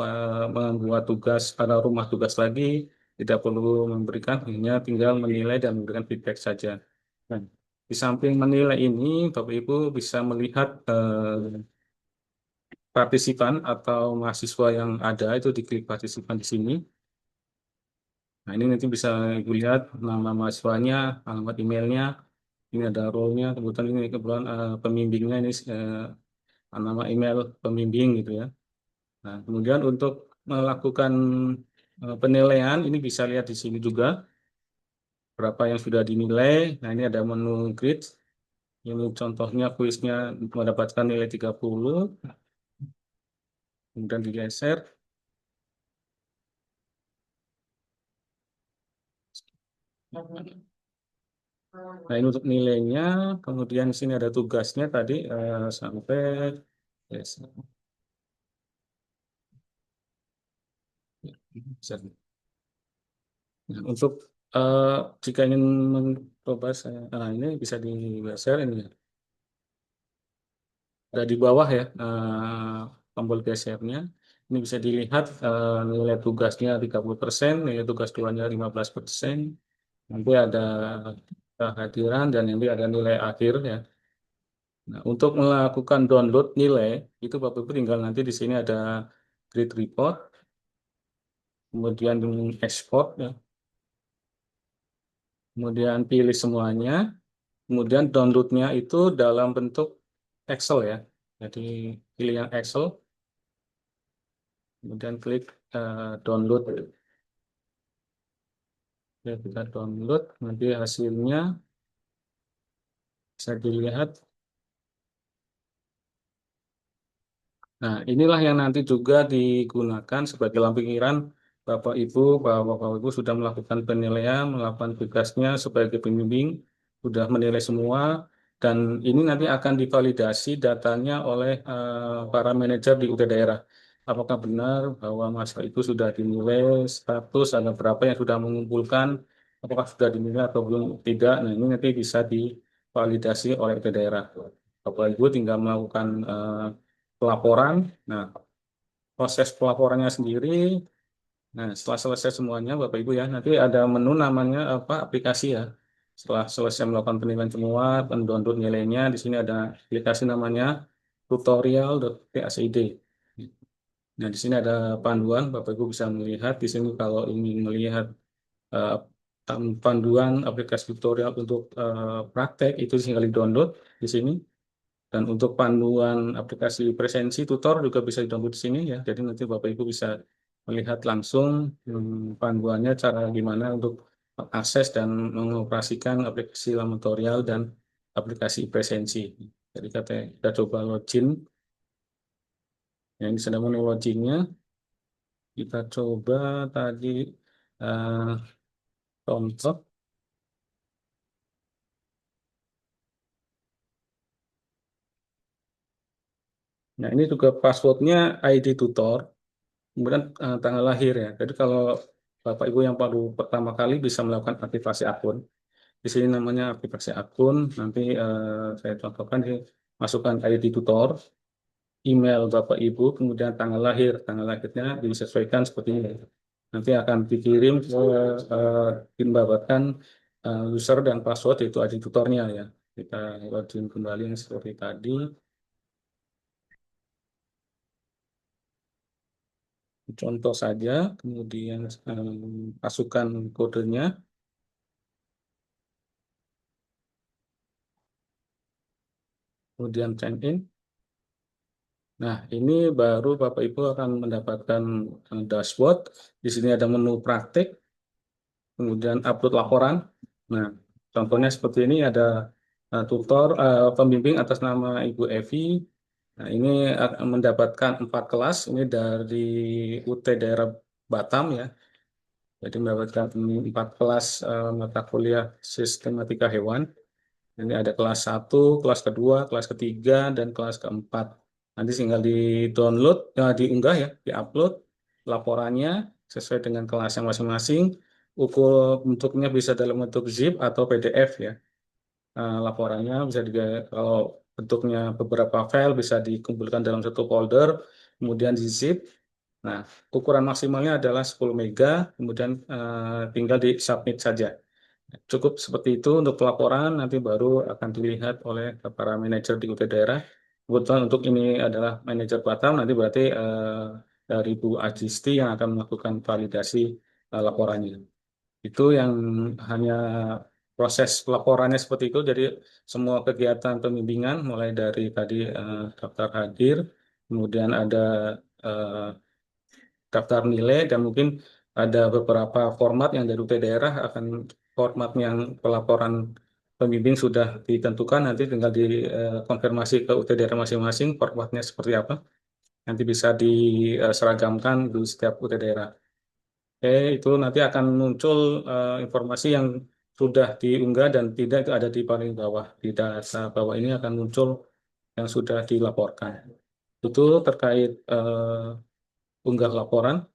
membuat tugas pada rumah tugas lagi, tidak perlu memberikan, hanya tinggal menilai dan memberikan feedback saja. Nah, di samping menilai ini, Bapak Ibu bisa melihat partisipan atau mahasiswa yang ada, itu diklik partisipan di sini. Nah, ini nanti bisa Ibu lihat nama mahasiswanya, alamat emailnya, ini ada role-nya, kebetulan ini kebetulan pembimbingnya ini nama email pembimbing gitu ya. Nah, kemudian untuk melakukan penilaian, ini bisa lihat di sini juga berapa yang sudah dinilai. Nah, ini ada menu grade. Ini contohnya kuisnya mendapatkan nilai 30, kemudian digeser. Nah, ini untuk nilainya, kemudian di sini ada tugasnya tadi sampai yes. Nah, untuk eh, jika ingin mencoba ini bisa digeser ini ya. Ada di bawah ya tombol gesernya. Ini bisa dilihat nilai tugasnya 30%, nilai tugas duanya 15%. Nanti ada kehadiran dan nanti ada nilai akhir ya. Nah, untuk melakukan download nilai itu Bapak Ibu tinggal nanti di sini ada grid report, kemudian export ya, kemudian pilih semuanya, kemudian downloadnya itu dalam bentuk Excel ya. Jadi pilih yang Excel, kemudian klik download. Ya, kita download, nanti hasilnya bisa dilihat. Nah, inilah yang nanti juga digunakan sebagai lampiran Bapak Ibu, bahwa Bapak Ibu sudah melakukan penilaian, melakukan tugasnya sebagai pembimbing, sudah menilai semua, dan ini nanti akan divalidasi datanya oleh para manajer di UT daerah. Apakah benar bahwa mahasiswa itu sudah dinilai status, ada berapa yang sudah mengumpulkan, apakah sudah dinilai atau belum tidak. Nah, ini nanti bisa divalidasi oleh UT daerah. Bapak Ibu tinggal melakukan pelaporan. Nah, proses pelaporannya sendiri. Nah, setelah selesai semuanya, Bapak Ibu ya, nanti ada menu namanya apa aplikasi ya. Setelah selesai melakukan penilaian semua, download nilainya, di sini ada aplikasi namanya tutorial.pacid. Nah, di sini ada panduan, Bapak Ibu bisa melihat. Di sini kalau ingin melihat eh, panduan aplikasi tutorial untuk praktek, itu tinggal di-download di sini. Dan untuk panduan aplikasi presensi tutor juga bisa di-download di sini ya. Jadi nanti Bapak Ibu bisa melihat langsung panduannya cara gimana untuk mengakses dan mengoperasikan aplikasi laboratorial dan aplikasi presensi. Jadi kita coba login. Yang sedang menu loginnya kita coba tadi eh, contoh. Nah, ini juga passwordnya ID tutor. Kemudian tanggal lahir ya. Jadi kalau Bapak Ibu yang baru pertama kali bisa melakukan aktivasi akun. Di sini namanya aktivasi akun. Nanti saya contohkan di masukkan ID tutor, email Bapak Ibu, kemudian tanggal lahir. Tanggal lahirnya disesuaikan seperti ini. Nanti akan dikirim ke didapatkan user dan password yaitu ID tutornya ya. Kita login kembali yang seperti tadi. Contoh saja, kemudian masukkan kodenya, kemudian sign in. Nah, ini baru Bapak Ibu akan mendapatkan dashboard. Di sini ada menu praktik, kemudian upload laporan. Nah, contohnya seperti ini ada tutor, pembimbing atas nama Ibu Evi. Nah, ini akan mendapatkan 4 kelas. Ini dari UT daerah Batam ya. Jadi mendapatkan 4 kelas mata kuliah sistematika hewan. Ini ada kelas 1, kelas kedua, kelas ketiga, dan kelas keempat. Nanti tinggal di-download, diunggah ya, di-upload laporannya sesuai dengan kelas yang masing-masing. Ukur bentuknya bisa dalam bentuk zip atau PDF ya. Laporannya bisa juga kalau bentuknya beberapa file bisa dikumpulkan dalam satu folder, kemudian di zip. Nah, ukuran maksimalnya adalah 10 mega, kemudian tinggal di-submit saja. Cukup seperti itu untuk pelaporan, nanti baru akan dilihat oleh para manajer di UT daerah. Kebetulan untuk ini adalah manajer Batam, nanti berarti dari Bu Ajisti yang akan melakukan validasi laporannya. Itu yang hanya proses pelaporannya seperti itu, jadi semua kegiatan pembimbingan mulai dari tadi daftar hadir, kemudian ada daftar nilai, dan mungkin ada beberapa format yang dari UT daerah akan format yang pelaporan pembimbing sudah ditentukan, nanti tinggal dikonfirmasi ke UT daerah masing-masing formatnya seperti apa. Nanti bisa diseragamkan di setiap UT daerah. Oke, itu nanti akan muncul informasi yang sudah diunggah dan tidak, itu ada di paling bawah. Di data bawah ini akan muncul yang sudah dilaporkan. Itu terkait unggah laporan.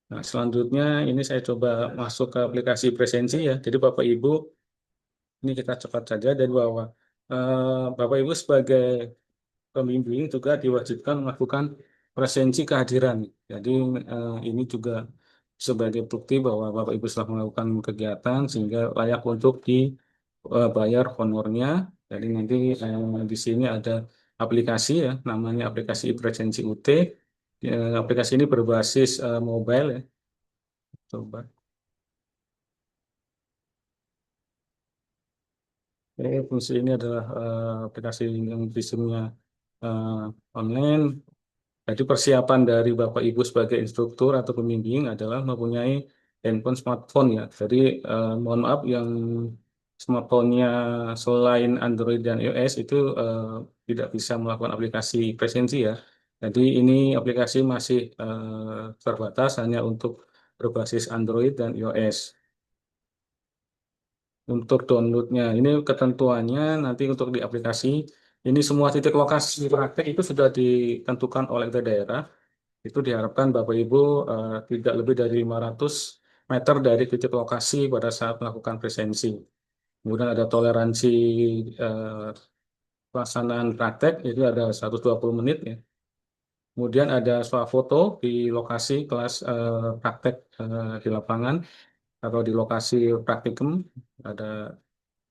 Nah, selanjutnya ini saya coba masuk ke aplikasi presensi ya. Jadi Bapak Ibu, ini kita cepat saja dari bawah. Bapak Ibu sebagai pembimbing juga diwajibkan melakukan presensi kehadiran. Jadi ini juga sebagai bukti bahwa Bapak Ibu telah melakukan kegiatan sehingga layak untuk dibayar honornya. Jadi nanti di sini ada aplikasi ya, namanya aplikasi presensi UT. Aplikasi ini berbasis mobile ya. Coba. Fungsi ini adalah aplikasi yang sistemnya eh, online. Jadi persiapan dari Bapak Ibu sebagai instruktur atau pembimbing adalah mempunyai handphone smartphone ya. Jadi mohon maaf yang smartphone-nya selain Android dan iOS itu tidak bisa melakukan aplikasi presensi ya. Jadi ini aplikasi masih terbatas hanya untuk berbasis Android dan iOS. Untuk downloadnya, ini ketentuannya nanti untuk di aplikasi, ini semua titik lokasi praktek itu sudah ditentukan oleh daerah. Itu diharapkan Bapak Ibu tidak lebih dari 500 meter dari titik lokasi pada saat melakukan presensi. Kemudian ada toleransi eh, pelaksanaan praktek, itu ada 120 menit ya. Kemudian ada swafoto di lokasi kelas praktek di lapangan atau di lokasi praktikum. Ada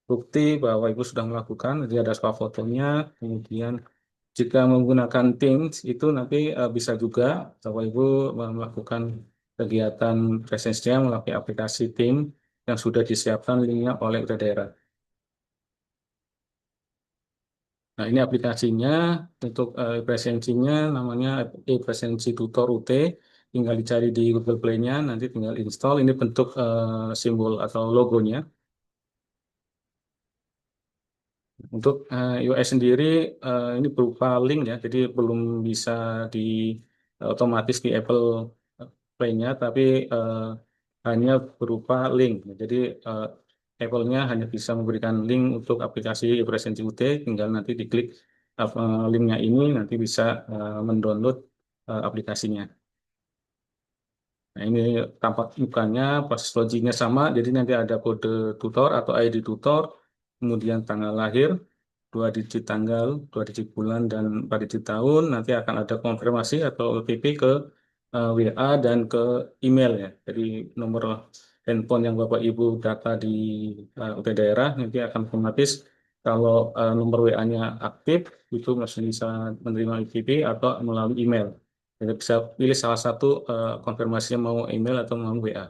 bukti bahwa Ibu sudah melakukan, jadi ada swafotonya. Kemudian jika menggunakan Teams itu nanti bisa juga Bapak Ibu melakukan kegiatan presensinya melalui aplikasi Teams yang sudah disiapkan linknya oleh daerah. Nah, ini aplikasinya untuk presensinya namanya e-presensi tutor UT. Tinggal dicari di Google Play-nya, nanti tinggal install. Ini bentuk simbol atau logonya. Untuk iOS sendiri ini berupa link ya, jadi belum bisa di otomatis di Apple Play-nya, tapi hanya berupa link. Jadi eh, Apple-nya hanya bisa memberikan link untuk aplikasi Presence UT, tinggal nanti diklik linknya ini, nanti bisa mendownload aplikasinya. Nah, ini tampak mukanya, proses logiknya sama, jadi nanti ada kode tutor atau ID tutor, kemudian tanggal lahir, 2 digit tanggal, 2 digit bulan, dan 4 digit tahun. Nanti akan ada konfirmasi atau OTP ke WA dan ke email ya. Jadi nomor handphone yang Bapak Ibu data di UT daerah nanti akan otomatis kalau nomor WA-nya aktif itu masih bisa menerima OTP atau melalui email. Jadi bisa pilih salah satu konfirmasinya mau email atau mau WA.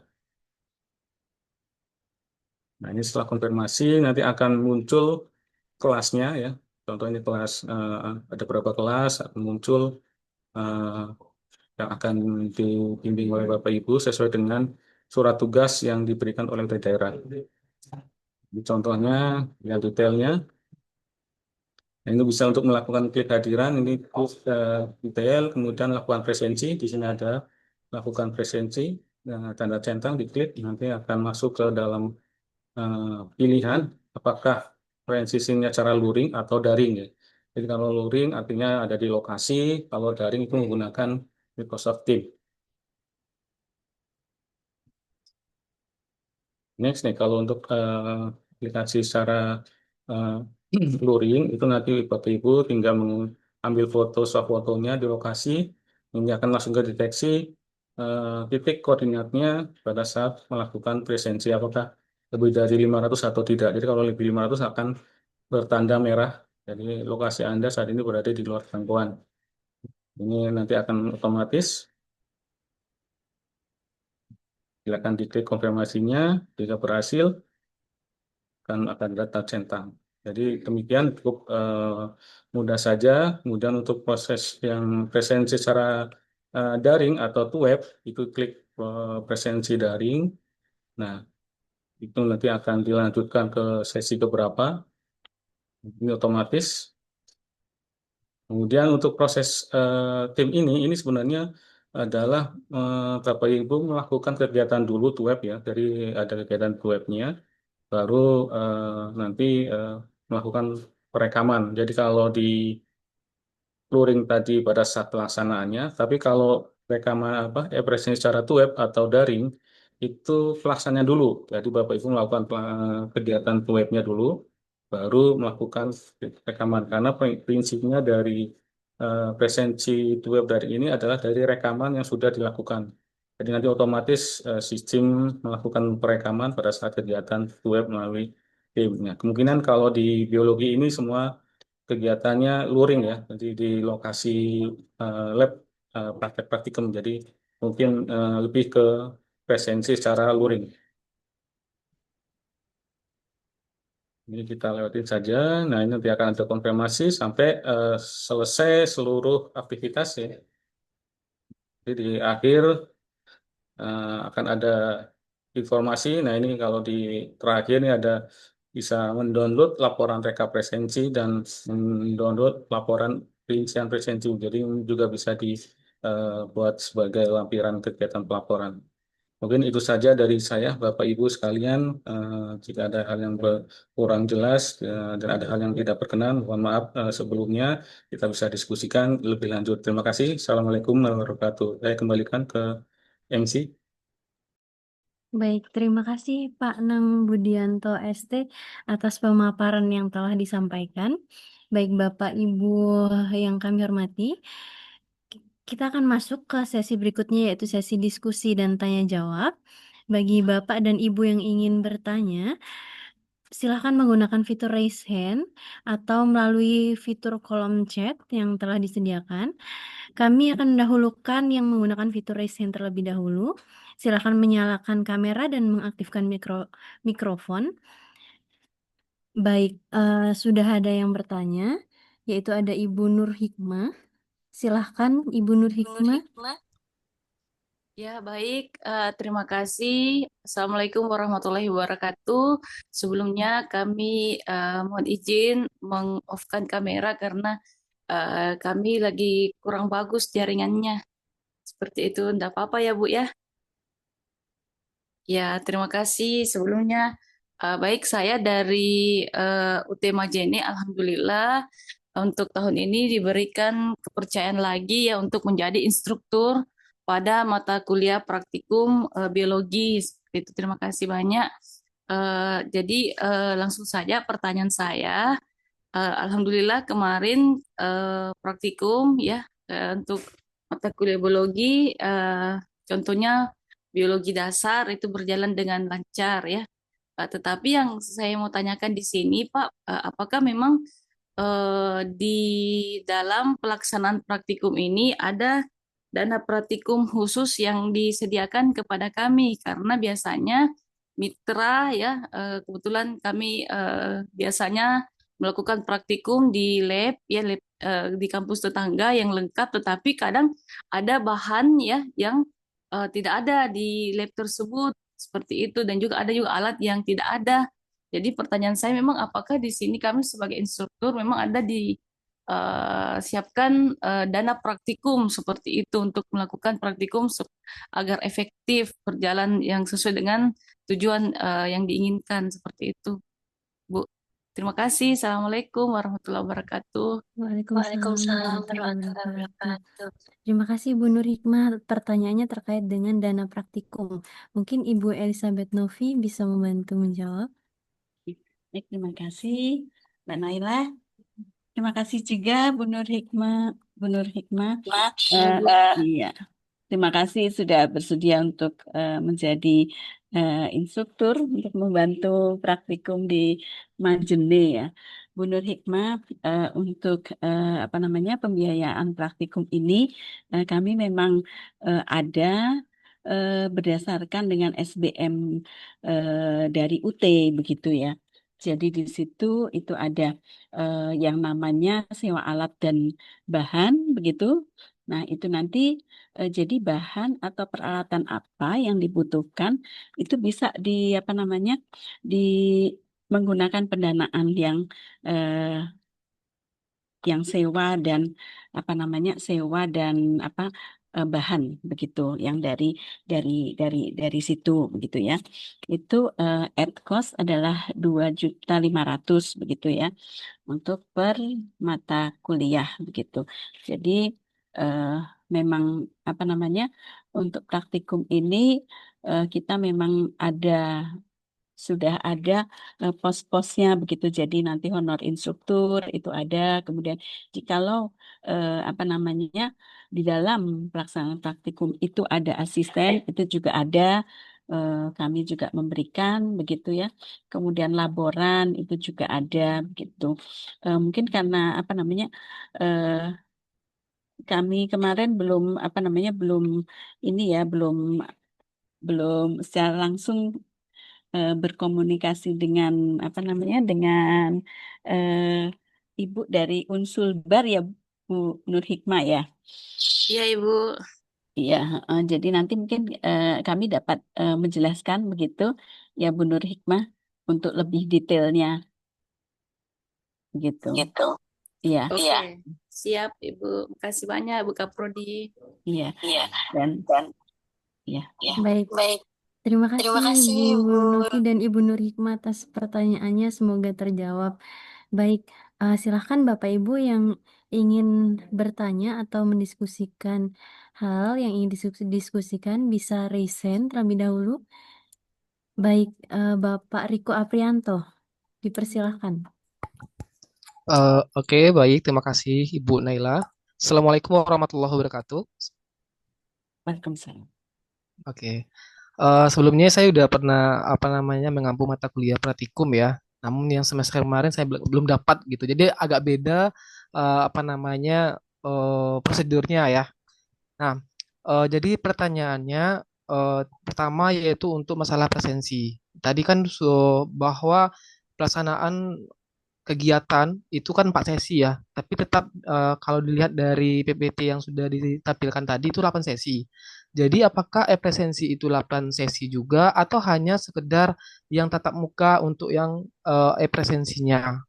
Nah, ini setelah konfirmasi nanti akan muncul kelasnya ya. Contoh ini kelas ada berapa kelas akan muncul eh, yang akan dibimbing oleh Bapak Ibu sesuai dengan surat tugas yang diberikan oleh daerah. Ini contohnya yang detailnya. Nah, ini bisa untuk melakukan klik hadiran ini detail, kemudian lakukan presensi. Di sini ada lakukan presensi, tanda centang diklik nanti akan masuk ke dalam pilihan apakah presisinya cara luring atau daring ya. Jadi kalau luring artinya ada di lokasi, kalau daring itu menggunakan Microsoft Teams. Next nih, kalau untuk aplikasi secara eh, luring itu nanti Bapak Ibu tinggal mengambil foto fotonya di lokasi, ini akan langsung ke deteksi titik koordinatnya pada saat melakukan presensi apakah lebih dari 500 atau tidak. Jadi kalau lebih 500 akan bertanda merah. Jadi lokasi Anda saat ini berada di luar jangkauan. Ini nanti akan otomatis. Silakan diklik konfirmasinya. Jika berhasil, akan data centang. Jadi demikian cukup mudah saja. Kemudian untuk proses yang presensi secara daring atau web, itu klik presensi daring. Nah, itu nanti akan dilanjutkan ke sesi keberapa. Ini otomatis. Kemudian untuk proses tim ini sebenarnya adalah Bapak Ibu melakukan kegiatan dulu to web ya, dari ada kegiatan to webnya, baru nanti melakukan perekaman. Jadi kalau di luring tadi pada saat pelaksanaannya, tapi kalau rekaman presentasi secara to web atau daring itu pelaksananya dulu. Jadi Bapak Ibu melakukan kegiatan to webnya dulu, baru melakukan rekaman. Karena prinsipnya dari presensi to web daring ini adalah dari rekaman yang sudah dilakukan. Jadi nanti otomatis sistem melakukan perekaman pada saat kegiatan to web melalui tim. Nah, kemungkinan kalau di biologi ini semua kegiatannya luring ya, jadi di lokasi lab praktek praktikum. Jadi mungkin lebih ke presensi secara luring. Ini kita lewatin saja. Nah, ini nanti akan ada konfirmasi sampai selesai seluruh aktivitas ya. Jadi di akhir akan ada informasi. Nah, ini kalau di terakhir ini ada bisa mendownload laporan rekap presensi dan mendownload laporan rincian presensi. Jadi ini juga bisa dibuat sebagai lampiran kegiatan pelaporan. Mungkin itu saja dari saya, Bapak Ibu sekalian. Jika ada hal yang kurang jelas dan ada hal yang tidak berkenan, mohon maaf sebelumnya. Kita bisa diskusikan lebih lanjut. Terima kasih. Assalamualaikum warahmatullahi wabarakatuh. Saya kembalikan ke MC. Baik, terima kasih Pak Neng Budianto ST atas pemaparan yang telah disampaikan. Baik Bapak Ibu yang kami hormati, kita akan masuk ke sesi berikutnya yaitu sesi diskusi dan tanya jawab. Bagi Bapak dan Ibu yang ingin bertanya, silakan menggunakan fitur raise hand atau melalui fitur kolom chat yang telah disediakan. Kami akan mendahulukan yang menggunakan fitur raise hand terlebih dahulu. Silakan menyalakan kamera dan mengaktifkan mikrofon. Baik, sudah ada yang bertanya, yaitu ada Ibu Nur Hikmah. Silahkan Ibu Nur Hikmah. Ya, baik. Terima kasih. Assalamualaikum warahmatullahi wabarakatuh. Sebelumnya kami mohon izin meng-off-kan kamera karena kami lagi kurang bagus jaringannya. Seperti itu. Tidak apa-apa ya, Bu ya? Ya, terima kasih. Sebelumnya, baik saya dari UT Majene, Alhamdulillah untuk tahun ini diberikan kepercayaan lagi ya untuk menjadi instruktur pada mata kuliah praktikum biologi. Seperti itu. Terima kasih banyak. Jadi langsung saja pertanyaan saya. Alhamdulillah kemarin praktikum ya untuk mata kuliah biologi, contohnya biologi dasar itu berjalan dengan lancar ya. Tetapi yang saya mau tanyakan di sini, Pak, apakah memang di dalam pelaksanaan praktikum ini ada dana praktikum khusus yang disediakan kepada kami karena biasanya mitra ya kebetulan kami biasanya melakukan praktikum di lab ya lab, di kampus tetangga yang lengkap tetapi kadang ada bahan ya yang tidak ada di lab tersebut seperti itu dan juga ada juga alat yang tidak ada. Jadi pertanyaan saya memang apakah di sini kami sebagai instruktur memang ada di siapkan dana praktikum seperti itu untuk melakukan praktikum agar efektif berjalan yang sesuai dengan tujuan yang diinginkan seperti itu, Bu. Terima kasih. Assalamualaikum warahmatullahi wabarakatuh. Waalaikumsalam warahmatullahi wabarakatuh. Terima kasih Bu Nur Hikmah. Pertanyaannya terkait dengan dana praktikum. Mungkin Ibu Elizabeth Novi bisa membantu menjawab. Baik, terima kasih Mbak Naila. Terima kasih juga Bu Nur Hikmah. Iya. Terima kasih sudah bersedia untuk menjadi instruktur untuk membantu praktikum di Majene ya. Bu Nur Hikmah untuk pembiayaan praktikum ini kami memang ada berdasarkan dengan SBM dari UT begitu ya. Jadi di situ itu ada yang namanya sewa alat dan bahan begitu. Nah, itu nanti jadi bahan atau peralatan apa yang dibutuhkan itu bisa di apa namanya di menggunakan pendanaan yang sewa dan apa namanya sewa dan apa bahan begitu yang dari situ begitu ya. Itu at cost adalah 2.500.000 begitu ya untuk per mata kuliah begitu. Jadi eh, memang apa namanya untuk praktikum ini kita memang sudah ada pos-posnya begitu. Jadi nanti honor instruktur itu ada. Kemudian jikalau apa namanya di dalam pelaksanaan praktikum itu ada asisten itu juga ada. Kami juga memberikan begitu ya. Kemudian laboran itu juga ada begitu. Mungkin karena apa namanya eh, kami kemarin belum apa namanya belum ini ya belum belum secara langsung berkomunikasi dengan apa namanya dengan ibu dari Unsul Bar ya Bu Nur Hikmah ya. Iya, Ibu. Iya, jadi nanti mungkin kami dapat menjelaskan begitu ya Bu Nur Hikmah untuk lebih detailnya gitu. Gitu. Iya, Oke, iya. Siap, Ibu. Makasih banyak, Bu Kaprodi. iya. Iya. Dan Dan ya. Baik, baik. terima Terima kasih kasih, Ibu Bu. Novi dan Ibu Nur Hikmah atas pertanyaannya. Semoga terjawab. Baik, silahkan Bapak Ibu yang ingin bertanya atau mendiskusikan hal yang ingin diskusikan bisa raise hand terlebih dahulu. Baik, Bapak Riko Aprianto, dipersilahkan. Oke, baik. Terima kasih Ibu Naila. Assalamualaikum warahmatullahi wabarakatuh. Waalaikumsalam. Oke. Sebelumnya saya udah pernah apa namanya mengampu mata kuliah praktikum ya. Namun yang semester kemarin saya belum dapat gitu. Jadi agak beda apa namanya prosedurnya ya. Nah, jadi pertanyaannya pertama yaitu untuk masalah presensi. Tadi kan bahwa pelaksanaan kegiatan itu kan 4 sesi ya, tapi tetap kalau dilihat dari PPT yang sudah ditampilkan tadi itu 8 sesi. Jadi apakah e-presensi itu 8 sesi juga atau hanya sekedar yang tatap muka untuk yang e-presensinya?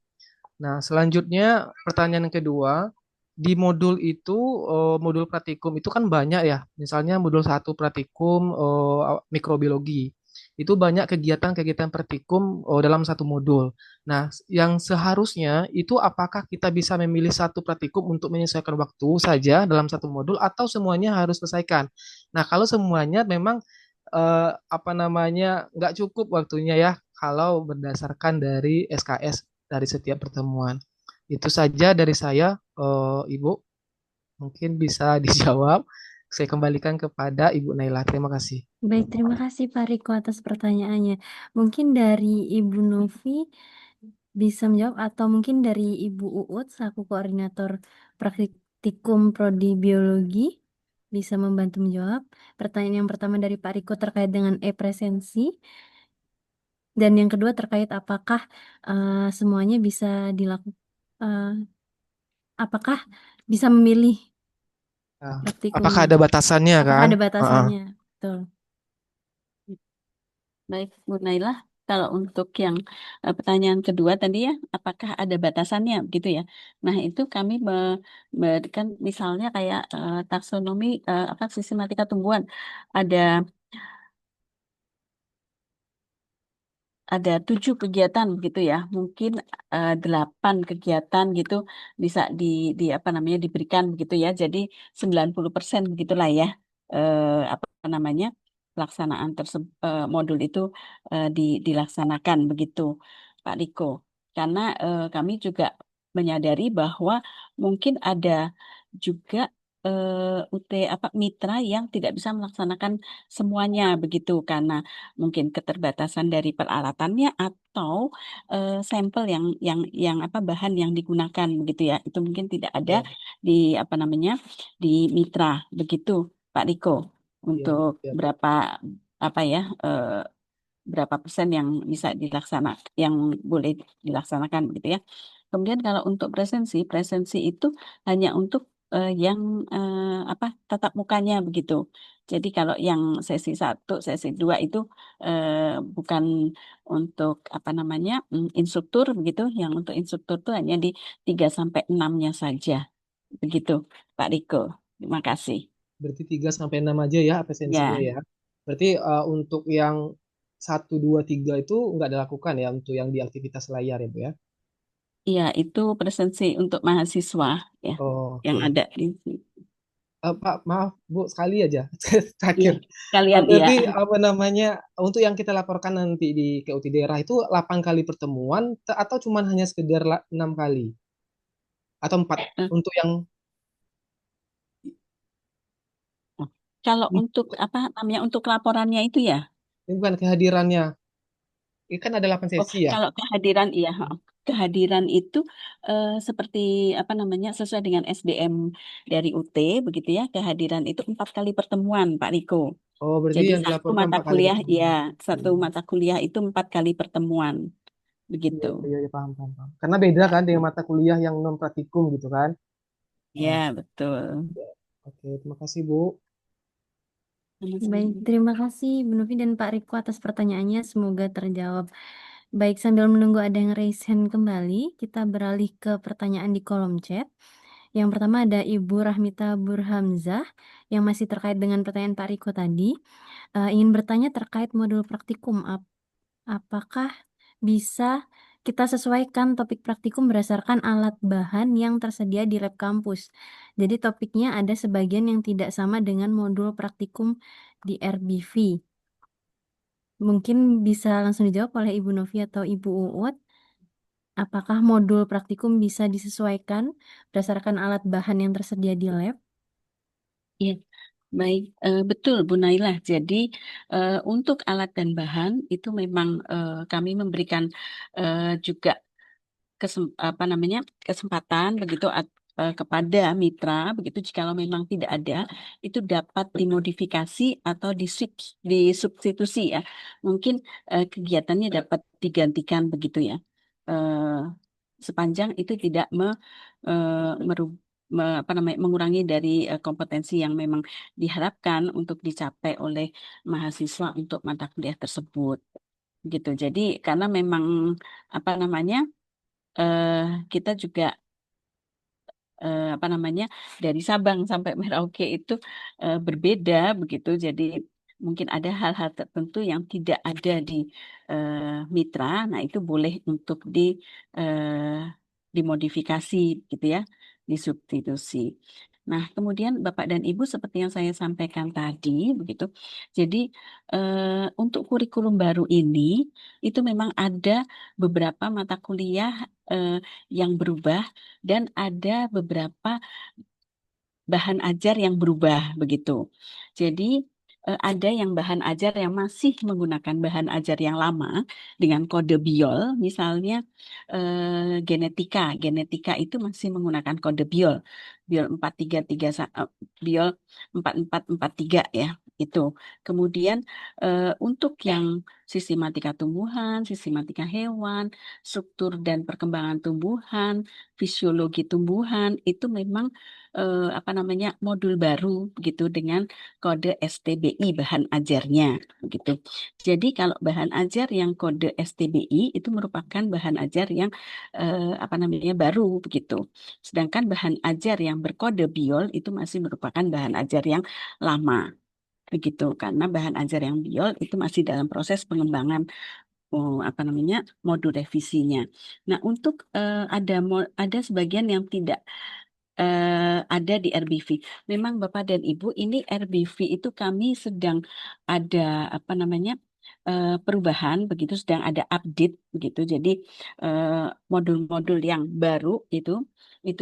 Nah, selanjutnya pertanyaan kedua, di modul itu, modul praktikum itu kan banyak ya. Misalnya modul 1 praktikum mikrobiologi. Itu banyak kegiatan-kegiatan praktikum dalam satu modul. Nah, yang seharusnya itu apakah kita bisa memilih satu praktikum untuk menyesuaikan waktu saja dalam satu modul atau semuanya harus selesaikan. Nah, kalau semuanya memang apa namanya nggak cukup waktunya ya kalau berdasarkan dari SKS dari setiap pertemuan. Itu saja dari saya, Ibu. Mungkin bisa dijawab. Saya kembalikan kepada Ibu Naila. Terima kasih. Baik, terima kasih Pak Riko atas pertanyaannya. Mungkin dari Ibu Novi bisa menjawab atau mungkin dari Ibu Uut selaku koordinator praktikum prodi biologi bisa membantu menjawab. Pertanyaan yang pertama dari Pak Riko terkait dengan e-presensi dan yang kedua terkait apakah semuanya bisa dilakukan, apakah bisa memilih Nah, praktikum, apakah ada batasannya apakah kan? ada batasannya? Betul. Baik, Bu Nailah. Kalau untuk yang pertanyaan kedua tadi ya, apakah ada batasannya gitu ya? Nah, itu kami memberikan misalnya kayak taksonomi apa sistematika tumbuhan. Ada 7 kegiatan gitu ya, mungkin 8 kegiatan gitu bisa di apa namanya diberikan begitu ya. Jadi 90% begitulah ya apa namanya pelaksanaan modul itu dilaksanakan begitu Pak Riko. Karena kami juga menyadari bahwa mungkin ada juga UT apa mitra yang tidak bisa melaksanakan semuanya begitu karena mungkin keterbatasan dari peralatannya atau sampel yang apa bahan yang digunakan begitu ya itu mungkin tidak ada Ya, di apa namanya di mitra begitu Pak Riko ya, untuk ya. berapa apa ya berapa persen yang bisa dilaksanakan yang boleh dilaksanakan gitu ya. Kemudian kalau untuk presensi itu hanya untuk yang tatap mukanya begitu. Jadi kalau yang sesi 1, sesi 2 itu bukan untuk instruktur begitu. Yang untuk instruktur itu hanya di 3 sampai 6-nya saja. Begitu, Pak Riko. Terima kasih. Berarti 3 sampai 6 aja ya absensinya Ya, ya. Berarti untuk yang 1, 2, 3 itu nggak dilakukan ya untuk yang di aktivitas layar ya Bu ya. iya itu presensi untuk mahasiswa ya Oh, yang oke. ada di sini. Pak, maaf Bu, sekali aja Iya, terakhir. kalian iya. Berarti apa namanya untuk yang kita laporkan nanti di KUT daerah itu 8 kali pertemuan atau cuman hanya sekedar 6 kali atau 4 Eh, untuk yang Kalau untuk untuk laporannya itu ya. ini bukan kehadirannya. Ini kan ada 8 Oh, sesi ya. kalau kehadiran iya, kehadiran itu seperti sesuai dengan SDM dari UT begitu ya. Kehadiran itu 4 kali pertemuan, Pak Riko. Oh, berarti Jadi yang satu dilaporkan mata 4 kali kuliah, ya pertemuan. satu mata kuliah itu 4 kali pertemuan Iya, begitu. iya, iya, paham, paham, paham. Karena beda kan dengan mata kuliah yang non praktikum gitu kan. Oh, Ya betul. ya. Oke, terima kasih Bu. Baik, terima kasih Bu Novi dan Pak Riko atas pertanyaannya. Semoga terjawab. Baik, sambil menunggu ada yang raise hand kembali, kita beralih ke pertanyaan di kolom chat. Yang pertama ada Ibu Rahmita Burhamzah yang masih terkait dengan pertanyaan Pak Riko tadi. Ingin bertanya terkait modul praktikum. Apakah bisa kita sesuaikan topik praktikum berdasarkan alat bahan yang tersedia di lab kampus? Jadi topiknya ada sebagian yang tidak sama dengan modul praktikum di RBV. Mungkin bisa langsung dijawab oleh Ibu Novi atau Ibu Uut. Apakah modul praktikum bisa disesuaikan berdasarkan alat bahan yang tersedia di lab? Iya, baik, betul Bu Nailah. Jadi untuk alat dan bahan itu memang kami memberikan juga kesempatan begitu kepada mitra begitu jikalau memang tidak ada itu dapat dimodifikasi atau disubstitusi ya. Mungkin kegiatannya dapat digantikan begitu ya. Eh, Sepanjang itu tidak mengurangi dari kompetensi yang memang diharapkan untuk dicapai oleh mahasiswa untuk mata kuliah tersebut gitu. Jadi karena memang apa namanya eh, kita juga dari Sabang sampai Merauke itu berbeda begitu. Jadi mungkin ada hal-hal tertentu yang tidak ada di mitra. Nah, itu boleh untuk dimodifikasi gitu ya, disubstitusi. Nah, kemudian Bapak dan Ibu seperti yang saya sampaikan tadi begitu. Jadi untuk kurikulum baru ini itu memang ada beberapa mata kuliah yang berubah dan ada beberapa bahan ajar yang berubah begitu. Jadi ada yang bahan ajar yang masih menggunakan bahan ajar yang lama dengan kode BIOL, misalnya genetika. Genetika itu masih menggunakan kode BIOL. BIOL 433 BIOL 4443 ya. Itu. Kemudian untuk yang sistematika tumbuhan, sistematika hewan, struktur dan perkembangan tumbuhan, fisiologi tumbuhan itu memang modul baru gitu dengan kode STBI bahan ajarnya gitu. Jadi kalau bahan ajar yang kode STBI itu merupakan bahan ajar yang baru begitu. Sedangkan bahan ajar yang berkode BIOL itu masih merupakan bahan ajar yang lama begitu karena bahan ajar yang BIOL itu masih dalam proses pengembangan modul revisinya. Nah, untuk ada sebagian yang tidak ada di RBV. Memang Bapak dan Ibu, ini RBV itu kami sedang ada perubahan begitu, sedang ada update begitu. Jadi modul-modul yang baru itu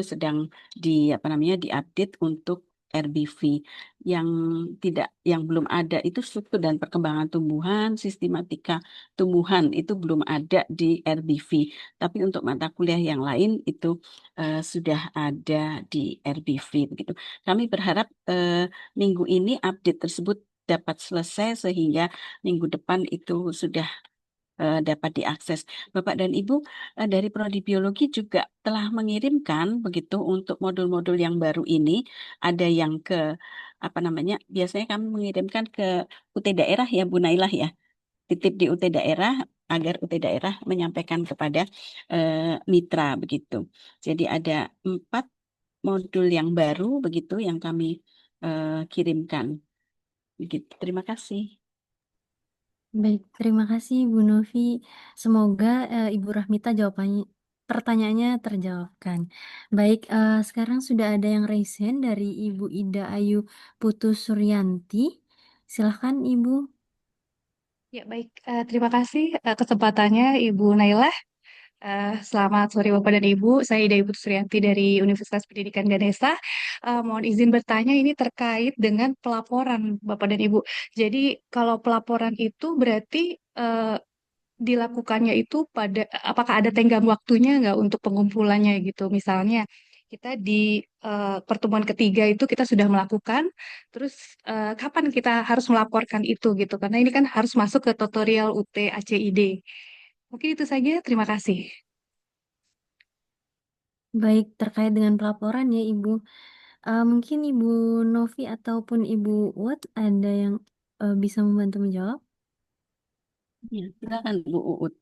sedang diupdate untuk RBV yang yang belum ada itu struktur dan perkembangan tumbuhan, sistematika tumbuhan itu belum ada di RBV. Tapi untuk mata kuliah yang lain itu sudah ada di RBV begitu. Kami berharap minggu ini update tersebut dapat selesai sehingga minggu depan itu sudah dapat diakses. Bapak dan Ibu dari Prodi Biologi juga telah mengirimkan begitu untuk modul-modul yang baru ini. Ada yang ke apa namanya? Biasanya kami mengirimkan ke UT daerah ya Bu Nailah ya. Titip di UT daerah agar UT daerah menyampaikan kepada mitra begitu. Jadi ada 4 modul yang baru begitu yang kami kirimkan. Begitu. Terima kasih. Baik, terima kasih Bu Novi. Semoga Ibu Rahmita jawabannya pertanyaannya terjawabkan. Baik, sekarang sudah ada yang raise hand dari Ibu Ida Ayu Putu Suryanti. Silahkan Ibu. Ya, baik. Terima kasih kesempatannya Ibu Nailah. Selamat sore Bapak dan Ibu. Saya Ida Ibu Suryanti dari Universitas Pendidikan Ganesha. Mohon izin bertanya ini terkait dengan pelaporan Bapak dan Ibu. Jadi kalau pelaporan itu berarti dilakukannya itu pada apakah ada tenggang waktunya nggak untuk pengumpulannya gitu? Misalnya kita di pertemuan ketiga itu kita sudah melakukan, terus kapan kita harus melaporkan itu gitu? Karena ini kan harus masuk ke tutorial UT ACID. Mungkin itu saja. Terima kasih. Baik, terkait dengan pelaporan ya Ibu. Mungkin Ibu Novi ataupun Ibu Uwat ada yang bisa membantu menjawab? Ya, silakan Bu Uut.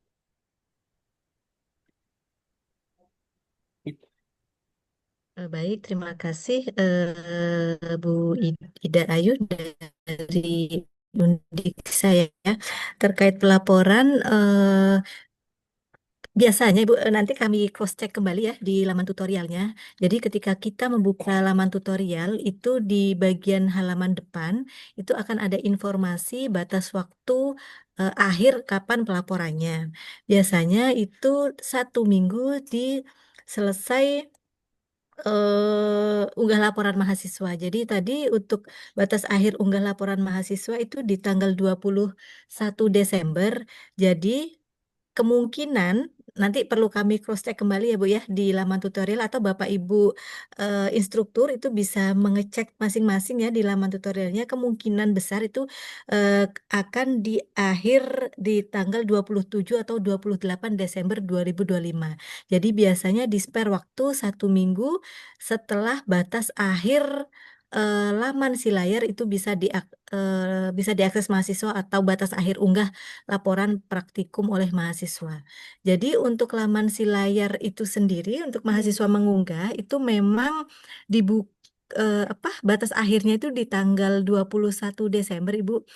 Baik, terima kasih Bu Ida Ayu dari Undik saya ya. Terkait pelaporan, biasanya Ibu nanti kami cross check kembali ya di laman tutorialnya. Jadi ketika kita membuka laman tutorial itu di bagian halaman depan itu akan ada informasi batas waktu akhir kapan pelaporannya. Biasanya itu 1 minggu di selesai unggah laporan mahasiswa. Jadi tadi untuk batas akhir unggah laporan mahasiswa itu di tanggal 21 Desember. Jadi kemungkinan nanti perlu kami cross check kembali ya Bu ya di laman tutorial atau Bapak Ibu instruktur itu bisa mengecek masing-masing ya di laman tutorialnya, kemungkinan besar itu akan di akhir di tanggal 27 atau 28 Desember 2025. Jadi biasanya di spare waktu 1 minggu setelah batas akhir laman si layar itu bisa diakses mahasiswa atau batas akhir unggah laporan praktikum oleh mahasiswa. Jadi untuk laman si layar itu sendiri untuk mahasiswa mengunggah itu memang batas akhirnya itu di tanggal 21 Desember Ibu.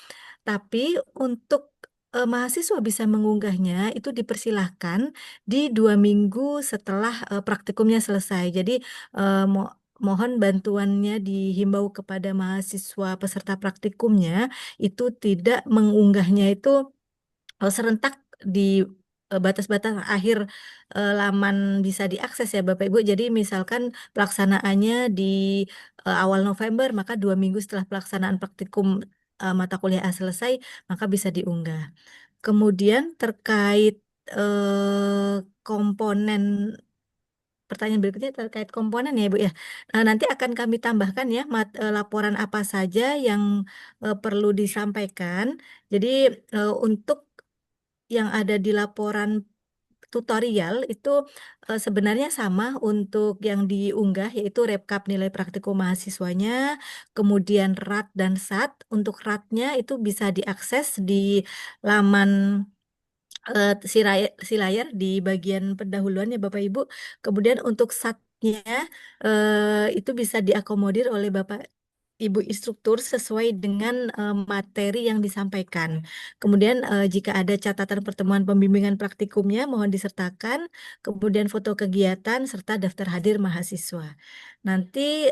Tapi untuk mahasiswa bisa mengunggahnya itu dipersilahkan di 2 minggu setelah praktikumnya selesai. Jadi mohon bantuannya dihimbau kepada mahasiswa peserta praktikumnya itu tidak mengunggahnya itu serentak di batas-batas akhir laman bisa diakses ya Bapak Ibu. Jadi misalkan pelaksanaannya di awal November, maka 2 minggu setelah pelaksanaan praktikum mata kuliah A selesai, maka bisa diunggah. Kemudian terkait komponen pertanyaan berikutnya terkait komponen ya Bu ya. Nanti akan kami tambahkan ya laporan apa saja yang perlu disampaikan. Jadi untuk yang ada di laporan tutorial itu sebenarnya sama untuk yang diunggah yaitu rekap nilai praktikum mahasiswanya, kemudian RAT dan SAT. Untuk RAT-nya itu bisa diakses di laman si layar di bagian pendahuluan ya Bapak Ibu. Kemudian untuk SAT-nya itu bisa diakomodir oleh Bapak Ibu instruktur sesuai dengan materi yang disampaikan. Kemudian jika ada catatan pertemuan pembimbingan praktikumnya mohon disertakan, kemudian foto kegiatan serta daftar hadir mahasiswa. Nanti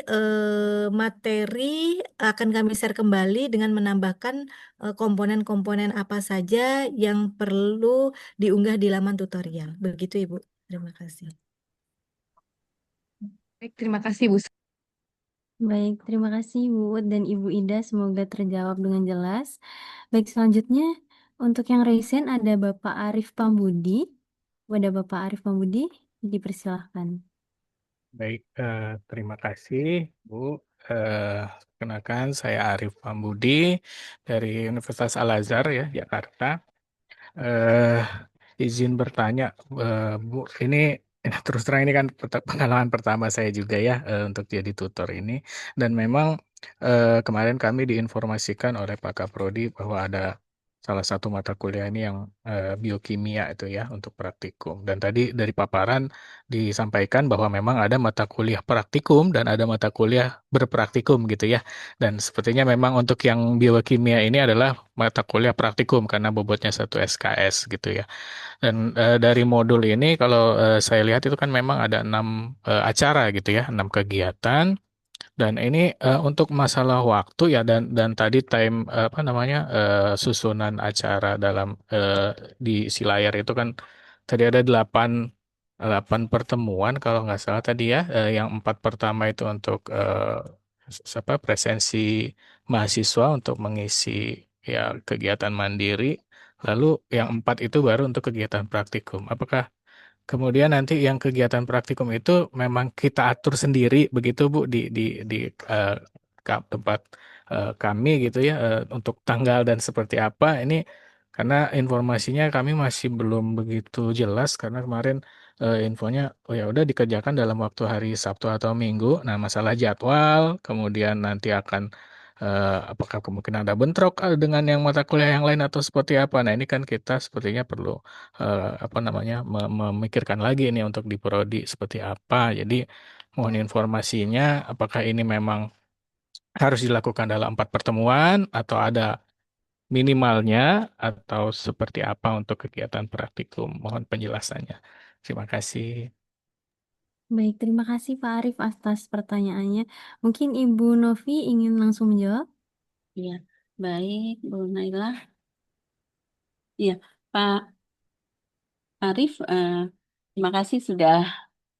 materi akan kami share kembali dengan menambahkan komponen-komponen apa saja yang perlu diunggah di laman tutorial. Begitu Ibu. Terima kasih. Baik, terima kasih Bu. Baik, terima kasih Bu Uwat dan Ibu Ida. Semoga terjawab dengan jelas. Baik, selanjutnya untuk yang raise hand ada Bapak Arif Pambudi. Ada Bapak Arif Pambudi, dipersilahkan. Baik, terima kasih Bu. Perkenalkan saya Arif Pambudi dari Universitas Al-Azhar ya, Jakarta. eh, izin bertanya, Bu. Ini terus terang ini kan pengalaman pertama saya juga ya untuk jadi tutor ini. Dan memang kemarin kami diinformasikan oleh Pak Kaprodi bahwa ada salah satu mata kuliah ini yang biokimia itu ya untuk praktikum. Dan tadi dari paparan disampaikan bahwa memang ada mata kuliah praktikum dan ada mata kuliah berpraktikum gitu ya. Dan sepertinya memang untuk yang biokimia ini adalah mata kuliah praktikum karena bobotnya satu SKS gitu ya. Dan dari modul ini kalau saya lihat itu kan memang ada 6 acara gitu ya, 6 kegiatan. Dan ini untuk masalah waktu ya dan tadi time apa namanya susunan acara dalam di si layar itu kan tadi ada 8 pertemuan kalau nggak salah tadi ya. Yang 4 pertama itu untuk apa presensi mahasiswa untuk mengisi ya kegiatan mandiri. Lalu yang 4 itu baru untuk kegiatan praktikum. Apakah kemudian nanti yang kegiatan praktikum itu memang kita atur sendiri begitu Bu di eh, tempat kami gitu ya untuk tanggal dan seperti apa ini karena informasinya kami masih belum begitu jelas karena kemarin infonya oh ya udah dikerjakan dalam waktu hari Sabtu atau Minggu. Nah, masalah jadwal kemudian nanti akan apakah kemungkinan ada bentrok dengan yang mata kuliah yang lain atau seperti apa. Nah, ini kan kita sepertinya perlu apa namanya memikirkan lagi ini untuk di prodi seperti apa. Jadi mohon informasinya apakah ini memang harus dilakukan dalam 4 pertemuan atau ada minimalnya atau seperti apa untuk kegiatan praktikum. Mohon penjelasannya. Terima kasih. Baik, terima kasih Pak Arif atas pertanyaannya. Mungkin Ibu Novi ingin langsung menjawab? Ya, baik, Bu Nailah. Iya, Pak Arif, terima kasih sudah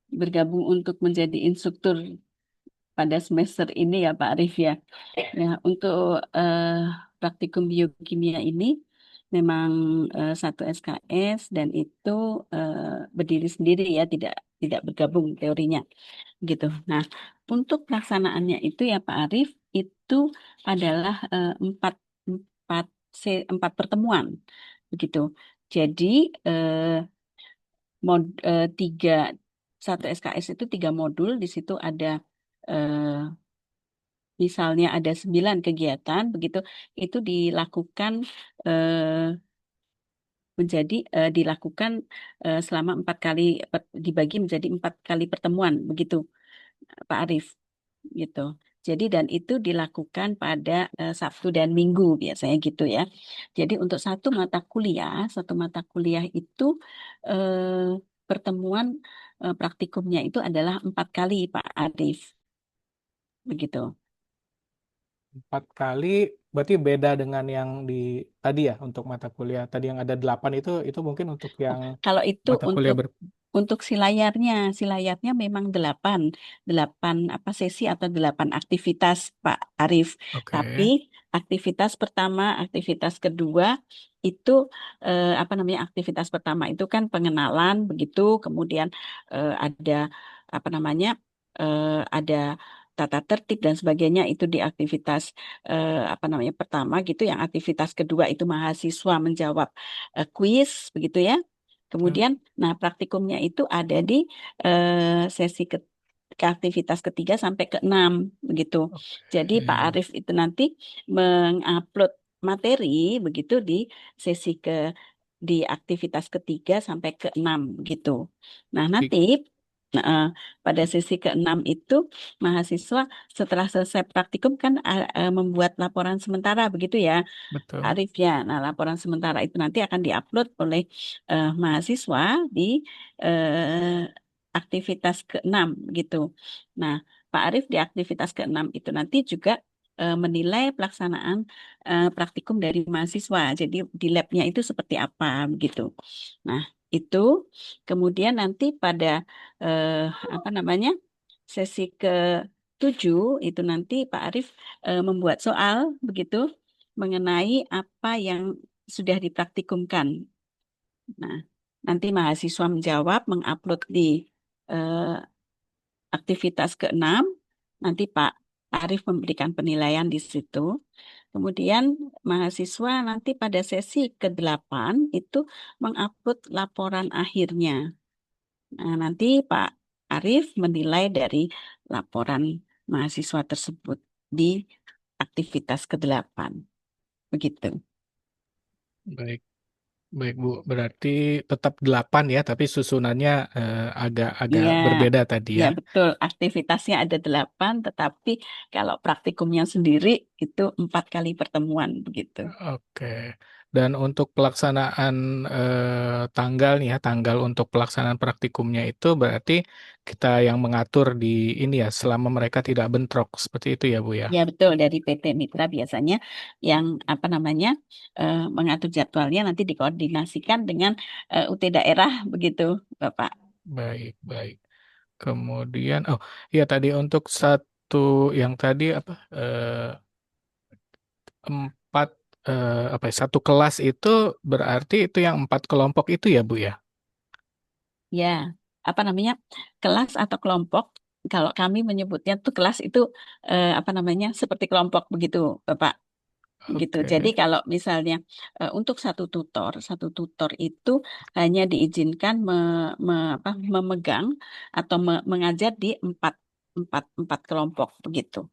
bergabung untuk menjadi instruktur pada semester ini ya Pak Arif ya. Ya, untuk praktikum biokimia ini memang satu SKS dan itu berdiri sendiri ya, tidak tidak bergabung teorinya gitu. Nah, untuk pelaksanaannya itu ya Pak Arif itu adalah empat empat pertemuan begitu. Jadi tiga satu SKS itu 3 modul, di situ ada eh, misalnya ada 9 kegiatan begitu, itu dilakukan eh, dilakukan selama 4 kali dibagi menjadi 4 kali pertemuan begitu Pak Arif gitu. Jadi dan itu dilakukan pada Sabtu dan Minggu biasanya gitu ya. Jadi untuk satu mata kuliah itu pertemuan praktikumnya itu adalah 4 kali Pak Arif begitu. 4 kali berarti beda dengan yang di tadi ya untuk mata kuliah tadi yang ada 8 itu mungkin untuk yang Kalau itu mata kuliah untuk si layarnya memang 8 apa sesi atau 8 aktivitas Pak Arif. Oke. Tapi aktivitas pertama, aktivitas kedua itu apa namanya aktivitas pertama itu kan pengenalan begitu, kemudian ada apa namanya ada tata tertib dan sebagainya itu di aktivitas apa namanya pertama gitu. Yang aktivitas kedua itu mahasiswa menjawab kuis begitu ya. Kemudian, nah praktikumnya itu ada di sesi ke aktivitas ketiga sampai ke-6 begitu. Jadi Pak Arif itu nanti mengupload materi begitu di sesi di aktivitas ketiga sampai ke-6 gitu. Nah nanti pada sesi ke-6 itu mahasiswa setelah selesai praktikum kan membuat laporan sementara begitu ya. Betul. Arif ya. Nah, laporan sementara itu nanti akan diupload oleh mahasiswa di eh, aktivitas ke-6 gitu. Nah, Pak Arif di aktivitas ke-6 itu nanti juga menilai pelaksanaan praktikum dari mahasiswa. Jadi di labnya itu seperti apa gitu. Nah, itu kemudian nanti pada apa namanya sesi ke-7 itu nanti Pak Arif membuat soal begitu mengenai apa yang sudah dipraktikumkan. Nah, nanti mahasiswa menjawab, mengupload di eh, aktivitas ke-6, nanti Pak Arif memberikan penilaian di situ. Kemudian mahasiswa nanti pada sesi ke-8 itu mengupload laporan akhirnya. Nah, nanti Pak Arief menilai dari laporan mahasiswa tersebut di aktivitas ke-8. Begitu. Baik, baik Bu. Berarti tetap 8 ya, tapi susunannya agak Iya, berbeda tadi ya ya. betul. Aktivitasnya ada 8, tetapi kalau praktikumnya sendiri itu 4 kali pertemuan begitu. Oke. Dan untuk pelaksanaan tanggal nih ya, tanggal untuk pelaksanaan praktikumnya itu berarti kita yang mengatur di ini ya, selama mereka tidak bentrok seperti itu ya Bu ya. Ya betul, dari PT Mitra biasanya yang mengatur jadwalnya nanti dikoordinasikan dengan UT daerah begitu, Bapak. Baik, baik. Kemudian, oh iya tadi untuk satu yang tadi apa 4 apa ya, satu kelas itu berarti itu yang 4 kelompok itu ya Bu ya. Ya, kelas atau kelompok. Kalau kami menyebutnya tuh kelas itu seperti kelompok begitu, Bapak. Gitu. Jadi Oke. kalau misalnya untuk satu tutor itu hanya diizinkan memegang atau mengajar di empat kelompok begitu.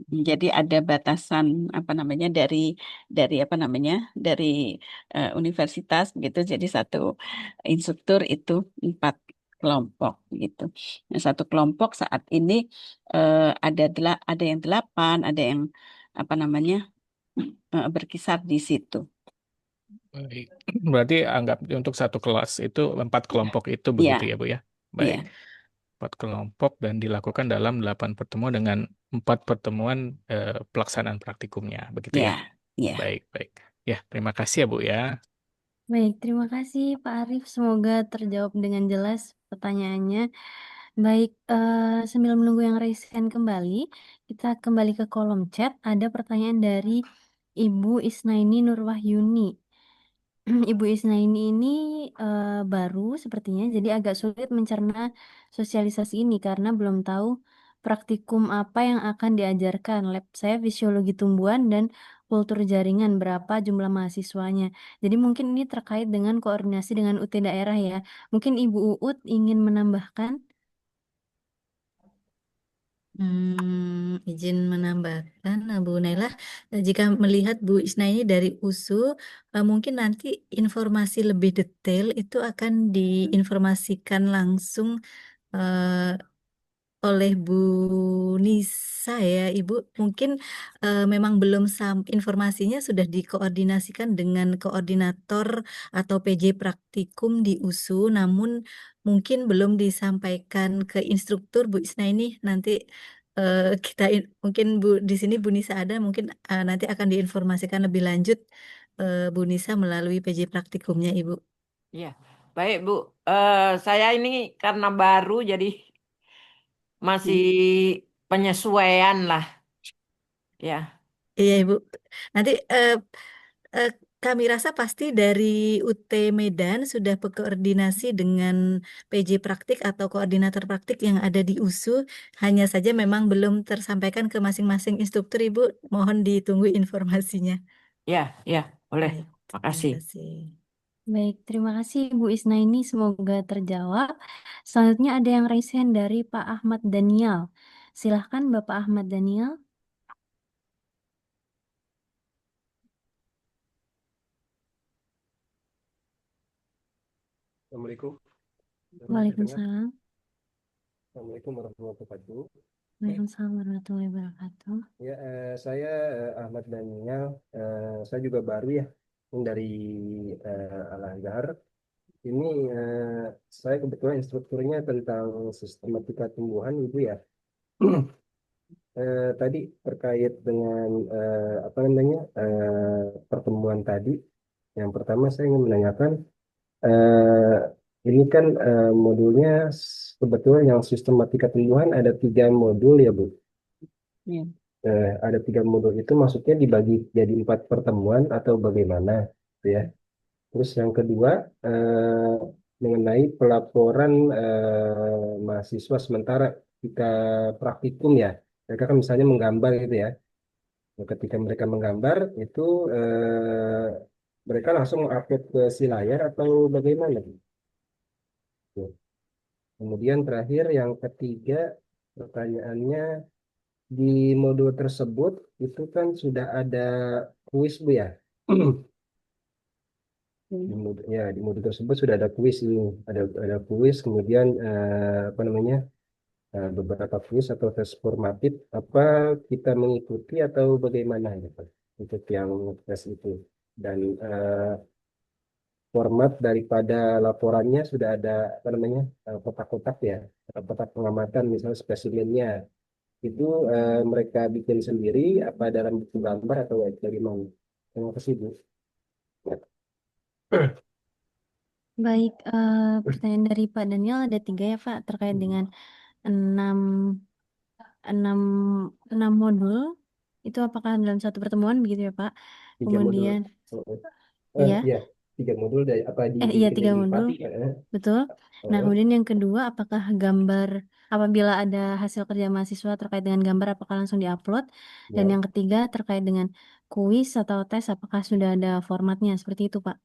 Jadi ada batasan dari universitas begitu. Jadi satu instruktur itu 4 kelompok gitu. Nah, satu kelompok saat ini ada yang 8, ada yang berkisar di situ. Baik. Berarti anggap untuk satu kelas itu 4 kelompok itu Iya, begitu ya Bu ya. Baik. iya, 4 kelompok dan dilakukan dalam 8 pertemuan dengan 4 pertemuan pelaksanaan praktikumnya begitu iya, ya. iya. Baik, baik. Ya, terima kasih ya Bu ya. Baik, terima kasih Pak Arief. Semoga terjawab dengan jelas pertanyaannya. Baik, sambil menunggu yang raise hand kembali, kita kembali ke kolom chat. Ada pertanyaan dari Ibu Isnaini Nurwahyuni. Ibu Isnaini ini baru sepertinya, jadi agak sulit mencerna sosialisasi ini karena belum tahu praktikum apa yang akan diajarkan. Lab saya fisiologi tumbuhan dan kultur jaringan, berapa jumlah mahasiswanya. Jadi mungkin ini terkait dengan koordinasi dengan UT daerah ya. Mungkin Ibu Uut ingin menambahkan? Izin menambahkan, Bu Nailah, jika melihat Bu Isna ini dari USU, mungkin nanti informasi lebih detail itu akan diinformasikan langsung eh, oleh Bu Nisa ya, Ibu. Mungkin memang belum informasinya sudah dikoordinasikan dengan koordinator atau PJ Praktikum di USU, namun mungkin belum disampaikan ke instruktur Bu Isna ini. Nanti mungkin Bu di sini Bu Nisa ada, mungkin nanti akan diinformasikan lebih lanjut Bu Nisa melalui PJ Praktikumnya, Ibu. Iya, baik Bu. Saya ini karena baru jadi masih penyesuaian lah, ya. Iya, Ibu. Nanti eh, kami rasa pasti dari UT Medan sudah berkoordinasi dengan PJ Praktik atau koordinator praktik yang ada di USU. Hanya saja memang belum tersampaikan ke masing-masing instruktur, Ibu. Mohon ditunggu informasinya. Ya, ya, boleh. Baik, terima Makasih. kasih. Baik, terima kasih Bu Isna ini semoga terjawab. Selanjutnya ada yang raise hand dari Pak Ahmad Daniel. Silahkan Bapak Ahmad Daniel. Assalamualaikum. Waalaikumsalam. Assalamualaikum warahmatullahi wabarakatuh. Waalaikumsalam warahmatullahi wabarakatuh. Ya, saya Ahmad Daniel. Saya juga baru ya, ini dari Al-Azhar. Ini saya kebetulan instrukturnya tentang sistematika tumbuhan, Ibu ya. Tadi terkait dengan pertemuan tadi. Yang pertama saya ingin menanyakan. Eh, ini kan modulnya sebetulnya yang sistematika tumbuhan ada 3 modul ya Bu. Iya. Ada 3 modul itu maksudnya dibagi jadi 4 pertemuan atau bagaimana, gitu ya. Terus yang kedua mengenai pelaporan mahasiswa sementara kita praktikum ya. Mereka kan misalnya menggambar gitu ya. Nah, ketika mereka menggambar itu mereka langsung upload ke si layar atau bagaimana? Tuh. Kemudian terakhir yang ketiga pertanyaannya di modul tersebut itu kan sudah ada kuis Bu ya. Di modul tersebut sudah ada kuis ini, ada kuis, kemudian apa namanya beberapa kuis atau tes formatif, apa kita mengikuti atau bagaimana gitu untuk yang tes itu, dan format daripada laporannya sudah ada apa namanya kotak-kotak ya, kotak pengamatan misalnya spesimennya itu mereka bikin sendiri apa dalam buku gambar atau bagaimana? Terima kasih Bu. Baik, pertanyaan dari Pak Daniel ada 3 ya Pak, terkait dengan 6 enam enam modul itu apakah dalam satu pertemuan begitu ya Pak? 3 modul. Kemudian Iya, ya, 3 modul dari apa iya dibikin 3 dari modul, Fatih? betul. Nah, kemudian yang kedua, apakah gambar apabila ada hasil kerja mahasiswa terkait dengan gambar apakah langsung diupload? Dan Ya. yang ketiga terkait dengan kuis atau tes apakah sudah ada formatnya seperti itu Pak?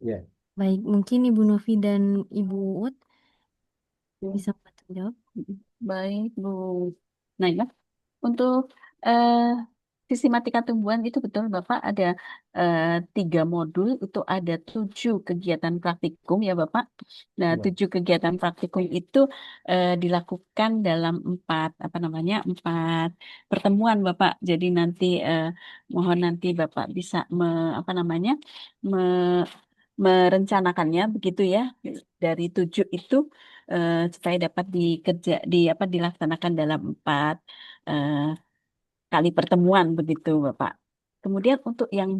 Ya. Baik, mungkin Ibu Novi dan Ibu Uut bisa bantu jawab. Baik, Bu. Nah, ya, untuk sistematika tumbuhan itu betul Bapak ada 3 modul, itu ada 7 kegiatan praktikum ya Bapak. Nah, Ya. 7 kegiatan praktikum itu dilakukan dalam 4 pertemuan Bapak. Jadi nanti mohon nanti Bapak bisa apa namanya merencanakannya begitu ya, dari 7 itu supaya dapat dilaksanakan dalam 4 kali pertemuan begitu Bapak. Kemudian untuk yang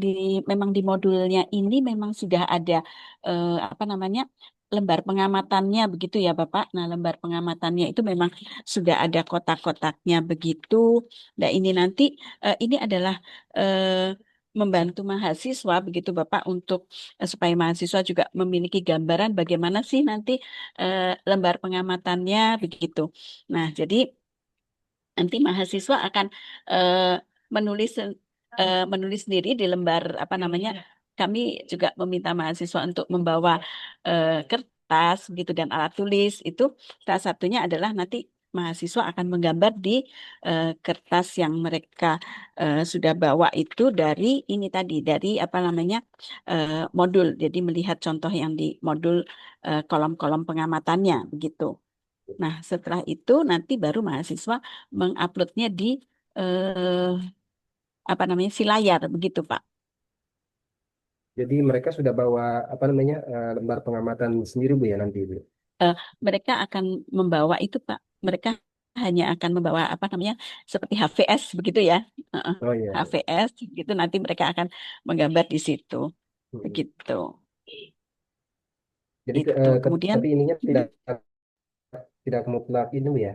memang di modulnya ini memang sudah ada apa namanya lembar pengamatannya begitu ya Bapak. Nah, lembar pengamatannya itu memang sudah ada kotak-kotaknya begitu. Nah, ini nanti ini adalah membantu mahasiswa begitu Bapak untuk supaya mahasiswa juga memiliki gambaran bagaimana sih nanti lembar pengamatannya begitu. Nah, jadi nanti mahasiswa akan eh, menulis menulis sendiri di lembar apa namanya. Kami juga meminta mahasiswa untuk membawa kertas gitu dan alat tulis. Itu salah satunya adalah nanti mahasiswa akan menggambar di kertas yang mereka sudah bawa itu dari ini tadi dari apa namanya modul. Jadi melihat contoh yang di modul kolom-kolom pengamatannya begitu. Nah, setelah itu nanti baru mahasiswa menguploadnya di eh, apa namanya si layar begitu, Pak. Jadi mereka sudah bawa apa namanya lembar pengamatan sendiri Bu ya nanti Bu. Eh, Mereka akan membawa itu, Pak. Mereka hanya akan membawa apa namanya seperti HVS begitu ya. Oh iya. HVS gitu nanti mereka akan menggambar di situ. Begitu. Jadi Itu. Kemudian tapi ininya tidak mutlak ini Bu ya.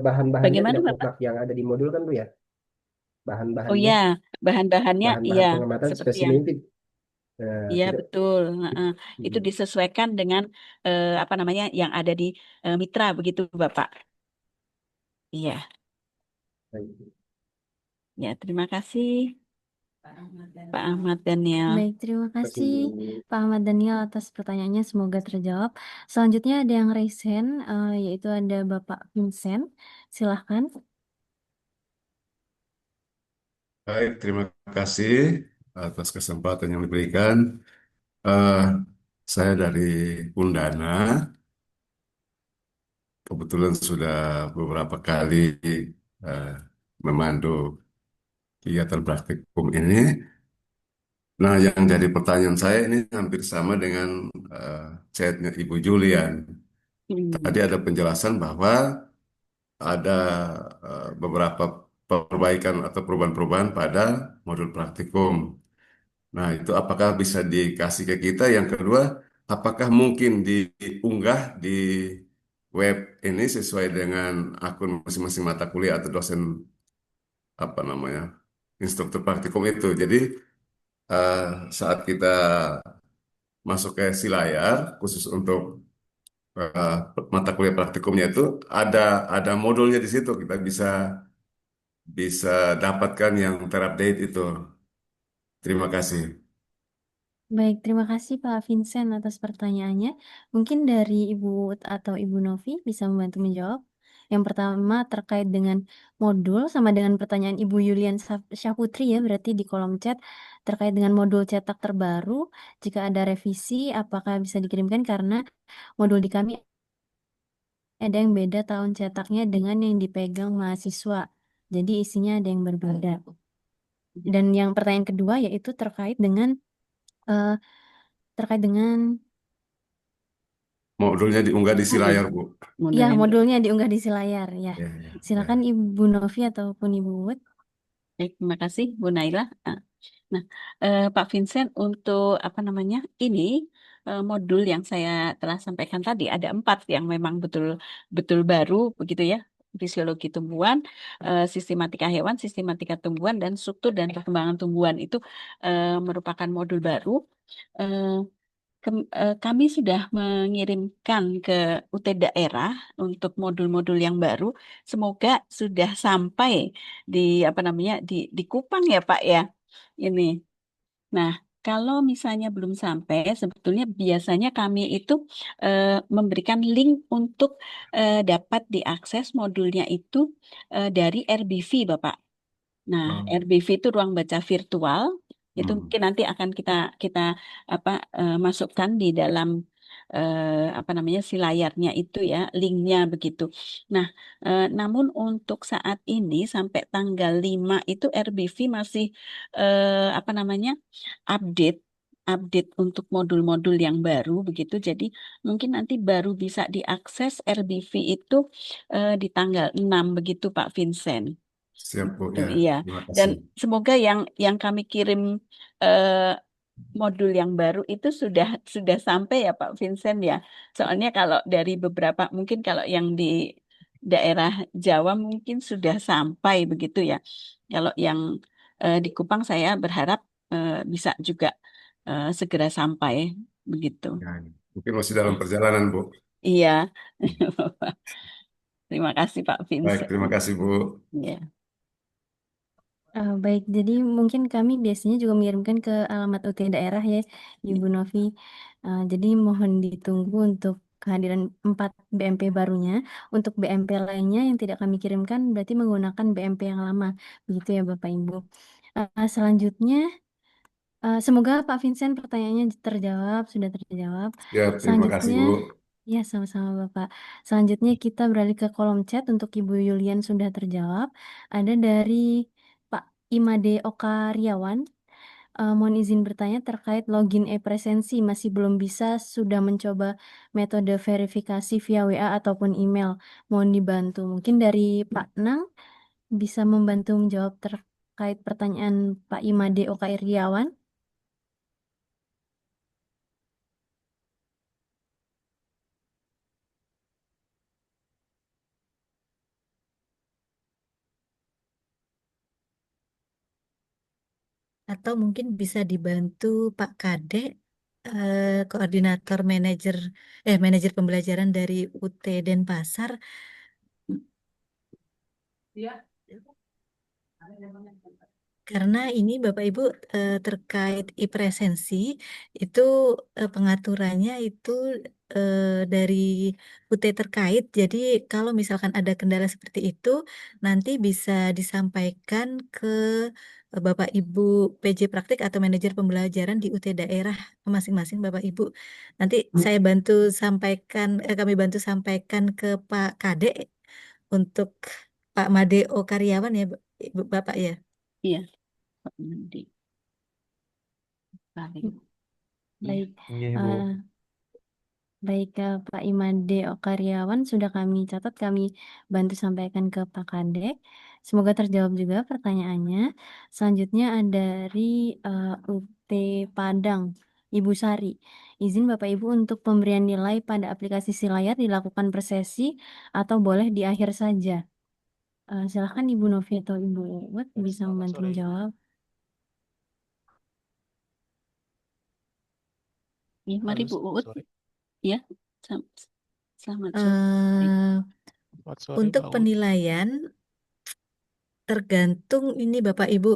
Bahan-bahannya bagaimana, tidak Bapak? mutlak yang ada di modul kan Bu ya. Oh Bahan-bahannya, ya, bahan-bahannya bahan-bahan iya pengamatan seperti yang spesimen itu iya tidak. betul. Itu disesuaikan dengan apa namanya yang ada di mitra begitu, Bapak. Iya, ya terima kasih Pak Ahmad Daniel. Baik, terima kasih Pak Ahmad Daniel atas pertanyaannya. Semoga terjawab. Selanjutnya ada yang raise hand, yaitu ada Bapak Vincent. Silahkan. Baik, terima kasih atas kesempatan yang diberikan. Eh, saya dari Undana, kebetulan sudah beberapa kali eh, memandu kegiatan praktikum ini. Nah, yang jadi pertanyaan saya ini hampir sama dengan chatnya Ibu Julian. Tadi ada penjelasan bahwa ada beberapa perbaikan atau perubahan-perubahan pada modul praktikum. Nah, itu apakah bisa dikasih ke kita? Yang kedua, apakah mungkin diunggah di web ini sesuai dengan akun masing-masing mata kuliah atau dosen apa namanya instruktur praktikum itu. Jadi eh, saat kita masuk ke si layar khusus untuk mata kuliah praktikumnya itu ada modulnya di situ. Kita bisa bisa dapatkan yang terupdate itu. Terima kasih. Baik, terima kasih Pak Vincent atas pertanyaannya. Mungkin dari Ibu Ut atau Ibu Novi bisa membantu menjawab. Yang pertama terkait dengan modul sama dengan pertanyaan Ibu Yulian Syahputri ya, berarti di kolom chat terkait dengan modul cetak terbaru. Jika ada revisi, apakah bisa dikirimkan karena modul di kami ada yang beda tahun cetaknya dengan yang dipegang mahasiswa. Jadi isinya ada yang berbeda. Dan yang pertanyaan kedua yaitu eh, terkait dengan Modulnya diunggah di si Modul. layar, Bu. ya Modulnya. modulnya diunggah di si layar ya. Ya, ya, Silakan ya. Ibu Novi ataupun Ibu Wut. Baik, terima kasih Bu Naila. Nah, Pak Vincent, untuk apa namanya ini modul yang saya telah sampaikan tadi ada 4 yang memang betul baru begitu ya. Fisiologi tumbuhan, sistematika hewan, sistematika tumbuhan, dan struktur dan perkembangan tumbuhan itu merupakan modul baru. Eh, Kami sudah mengirimkan ke UT daerah untuk modul-modul yang baru. Semoga sudah sampai di apa namanya di Kupang ya Pak ya. Ini. Nah, kalau misalnya belum sampai, sebetulnya biasanya kami itu memberikan link untuk dapat diakses modulnya itu dari RBV, Bapak. Nah, Oh. RBV itu ruang baca virtual. Itu Hmm. mungkin nanti akan kita kita apa masukkan di dalam apa namanya si layarnya itu ya, linknya begitu. Nah, namun untuk saat ini sampai tanggal 5 itu RBV masih apa namanya update update untuk modul-modul yang baru begitu. Jadi mungkin nanti baru bisa diakses RBV itu di tanggal 6 begitu Pak Vincent. Siap, Bu, Tuh, ya. iya. Terima Dan kasih. semoga yang kami kirim eh, modul yang baru itu sudah sampai ya Pak Vincent ya. Soalnya kalau dari beberapa mungkin kalau yang di daerah Jawa mungkin sudah sampai begitu ya. Kalau yang di Kupang saya berharap bisa juga segera sampai begitu. Ya, mungkin masih dalam perjalanan, Bu. Iya. Terima kasih Pak Baik, Vincent. terima kasih, Bu. Iya. Baik, jadi mungkin kami biasanya juga mengirimkan ke alamat UT daerah ya, Ibu Novi. Jadi mohon ditunggu untuk kehadiran 4 BMP barunya. Untuk BMP lainnya yang tidak kami kirimkan berarti menggunakan BMP yang lama. Begitu ya Bapak Ibu. Selanjutnya, semoga Pak Vincent pertanyaannya terjawab, sudah terjawab. Ya, terima kasih, Selanjutnya, Bu. ya sama-sama Bapak. Selanjutnya kita beralih ke kolom chat untuk Ibu Yulian sudah terjawab. Ada dari Pak Imade Okariawan. Mohon izin bertanya terkait login e-presensi masih belum bisa, sudah mencoba metode verifikasi via WA ataupun email. Mohon dibantu. Mungkin dari Pak Nang bisa membantu menjawab terkait pertanyaan Pak Imade Okariawan. Atau mungkin bisa dibantu Pak Kade, koordinator manajer pembelajaran dari UT Denpasar. Karena ini Bapak Ibu terkait e-presensi itu pengaturannya itu dari UT terkait. Jadi kalau misalkan ada kendala seperti itu nanti bisa disampaikan ke Bapak Ibu PJ Praktik atau manajer pembelajaran di UT daerah masing-masing Bapak Ibu. Nanti saya bantu sampaikan, kami bantu sampaikan ke Pak Kade untuk Pak Madeo Karyawan ya Bapak ya. Iya. Pak Mandi. Balik. Baik, Iya, Bu. baik Pak Imade Okaryawan sudah kami catat, kami bantu sampaikan ke Pak Kadek. Semoga terjawab juga pertanyaannya. Selanjutnya ada dari UT Padang, Ibu Sari. Izin Bapak Ibu untuk pemberian nilai pada aplikasi si layar dilakukan per sesi atau boleh di akhir saja. Silakan Ibu Novi atau Ibu Uwet bisa Selamat membantu sore. menjawab. Ya, mari Halo, Bu selamat Uut. sore. Ya, selamat sore. Eh, Selamat sore, untuk Mbak Ut. penilaian tergantung ini Bapak Ibu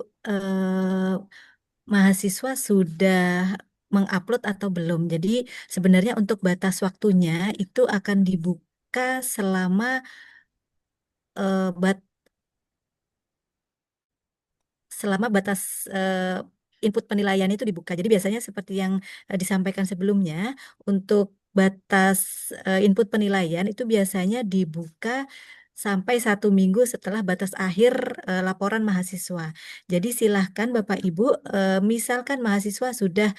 mahasiswa sudah mengupload atau belum. Jadi sebenarnya untuk batas waktunya itu akan dibuka selama eh, bat- selama batas input penilaian itu dibuka. Jadi biasanya seperti yang disampaikan sebelumnya, untuk batas input penilaian itu biasanya dibuka sampai 1 minggu setelah batas akhir laporan mahasiswa. Jadi silahkan Bapak Ibu, misalkan mahasiswa sudah,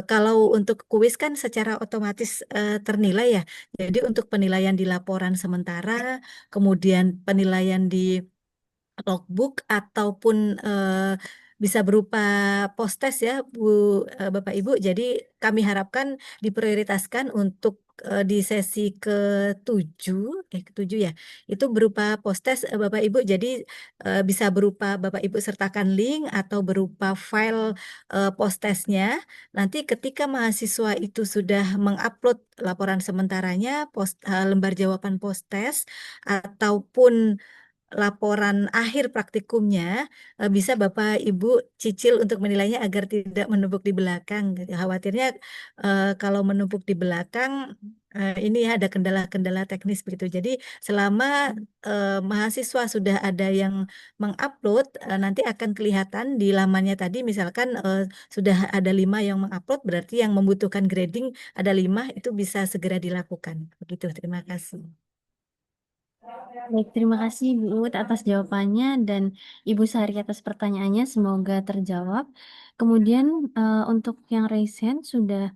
kalau untuk kuis kan secara otomatis ternilai ya. Jadi untuk penilaian di laporan sementara, kemudian penilaian di logbook ataupun bisa berupa post-test ya Bapak Ibu. Jadi kami harapkan diprioritaskan untuk di sesi ketujuh ya. Itu berupa post-test Bapak Ibu. Jadi bisa berupa Bapak Ibu sertakan link atau berupa file post-testnya. Nanti ketika mahasiswa itu sudah mengupload laporan sementaranya, lembar jawaban post-test ataupun laporan akhir praktikumnya, bisa Bapak Ibu cicil untuk menilainya agar tidak menumpuk di belakang. Gitu. Khawatirnya kalau menumpuk di belakang ini ya ada kendala-kendala teknis begitu. Jadi selama mahasiswa sudah ada yang mengupload, nanti akan kelihatan di lamannya tadi misalkan sudah ada 5 yang mengupload, berarti yang membutuhkan grading ada 5, itu bisa segera dilakukan. Begitu, terima kasih. Baik, terima kasih Bu Ut atas jawabannya dan Ibu Sari atas pertanyaannya. Semoga terjawab. Kemudian untuk yang raise hand sudah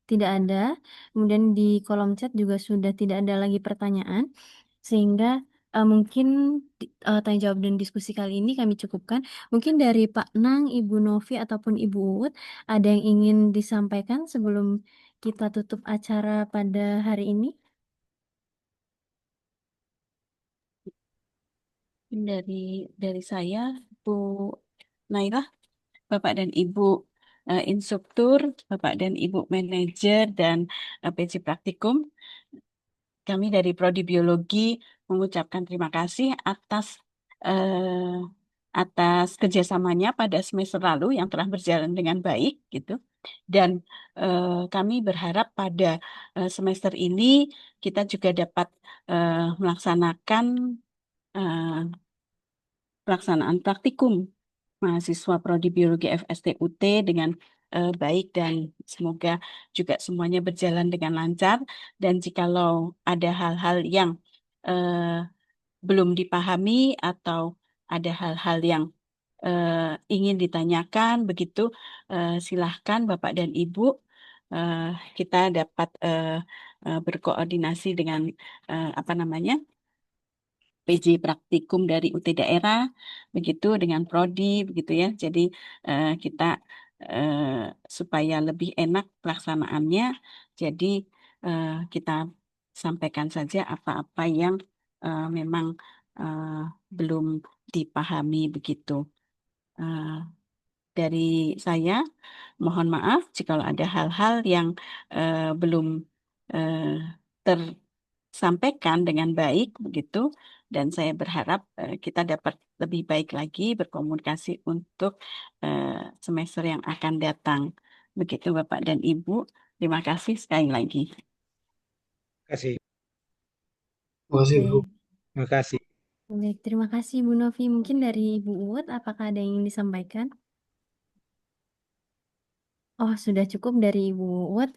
tidak ada. Kemudian di kolom chat juga sudah tidak ada lagi pertanyaan. Sehingga mungkin tanya jawab dan diskusi kali ini kami cukupkan. Mungkin dari Pak Nang, Ibu Novi ataupun Ibu Ut ada yang ingin disampaikan sebelum kita tutup acara pada hari ini? Dari saya, Bu Nailah, Bapak dan Ibu instruktur, Bapak dan Ibu manajer dan PJ Praktikum, kami dari Prodi Biologi mengucapkan terima kasih eh, atas kerjasamanya pada semester lalu yang telah berjalan dengan baik gitu. Dan kami berharap pada semester ini kita juga dapat melaksanakan pelaksanaan praktikum mahasiswa Prodi Biologi FSTUT dengan baik dan semoga juga semuanya berjalan dengan lancar. Dan jikalau ada hal-hal yang belum dipahami atau ada hal-hal yang ingin ditanyakan, begitu silahkan Bapak dan Ibu, kita dapat berkoordinasi dengan apa namanya PJ Praktikum dari UT daerah, begitu dengan Prodi, begitu ya. Jadi kita supaya lebih enak pelaksanaannya, jadi kita sampaikan saja apa-apa yang memang eh, belum dipahami begitu. Eh, dari saya, mohon maaf jika ada hal-hal yang belum eh, tersampaikan dengan baik begitu, dan saya berharap kita dapat lebih baik lagi berkomunikasi untuk eh, semester yang akan datang. Begitu Bapak dan Ibu, terima kasih sekali lagi. Terima kasih. Terima kasih, Bu. Baik, Terima kasih. baik, terima kasih Bu Novi. Mungkin dari Ibu Ut, apakah ada yang ingin disampaikan? Oh, sudah cukup dari Ibu Ut.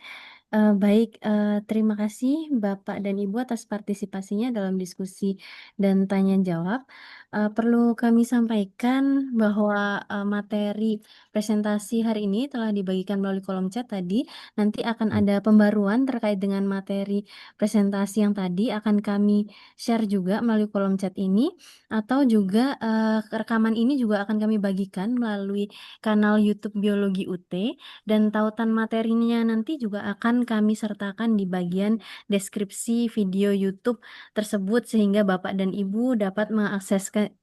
Baik, terima kasih Bapak dan Ibu atas partisipasinya dalam diskusi dan tanya jawab. Perlu kami sampaikan bahwa materi presentasi hari ini telah dibagikan melalui kolom chat tadi. Nanti akan ada pembaruan terkait dengan materi presentasi yang tadi akan kami share juga melalui kolom chat ini, atau juga rekaman ini juga akan kami bagikan melalui kanal YouTube Biologi UT. Dan tautan materinya nanti juga akan kami sertakan di bagian deskripsi video YouTube tersebut sehingga Bapak dan Ibu dapat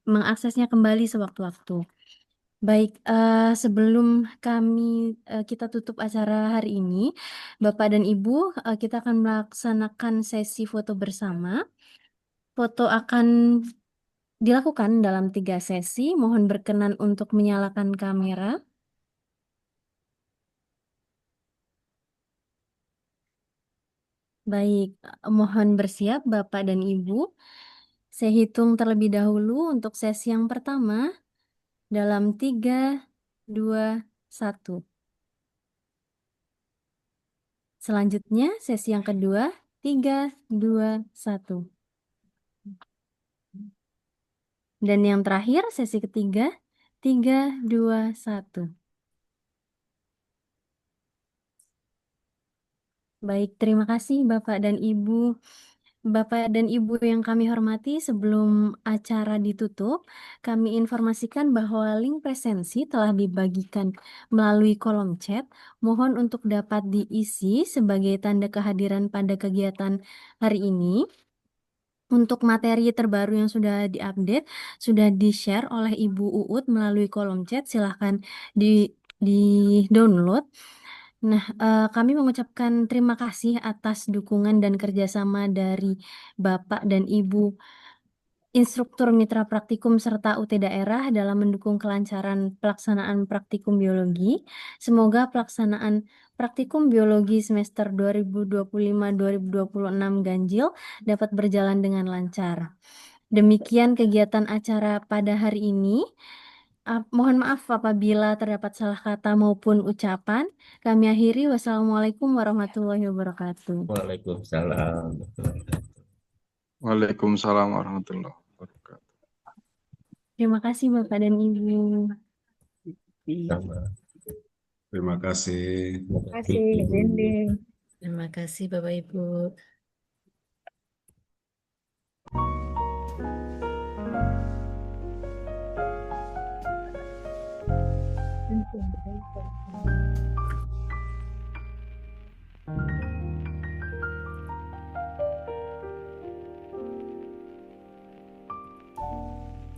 mengaksesnya kembali sewaktu-waktu. Baik, sebelum kita tutup acara hari ini, Bapak dan Ibu, kita akan melaksanakan sesi foto bersama. Foto akan dilakukan dalam 3 sesi. Mohon berkenan untuk menyalakan kamera. Baik, mohon bersiap Bapak dan Ibu. Saya hitung terlebih dahulu untuk sesi yang pertama dalam 3, 2, 1. Selanjutnya sesi yang kedua 3, 2, 1. Dan yang terakhir sesi ketiga 3, 2, 1. Baik, terima kasih Bapak dan Ibu. Bapak dan Ibu yang kami hormati, sebelum acara ditutup, kami informasikan bahwa link presensi telah dibagikan melalui kolom chat. Mohon untuk dapat diisi sebagai tanda kehadiran pada kegiatan hari ini. Untuk materi terbaru yang sudah diupdate, sudah di-share oleh Ibu Uut melalui kolom chat, silahkan di-download. Nah, kami mengucapkan terima kasih atas dukungan dan kerjasama dari Bapak dan Ibu instruktur mitra praktikum serta UT daerah dalam mendukung kelancaran pelaksanaan praktikum biologi. Semoga pelaksanaan praktikum biologi semester 2025-2026 ganjil dapat berjalan dengan lancar. Demikian kegiatan acara pada hari ini. Mohon maaf apabila terdapat salah kata maupun ucapan. Kami akhiri. Wassalamualaikum warahmatullahi wabarakatuh. Waalaikumsalam. Waalaikumsalam warahmatullahi wabarakatuh. Terima kasih Bapak dan Ibu. Terima kasih. Terima kasih, Zindi. Terima kasih Bapak Ibu. Thank you.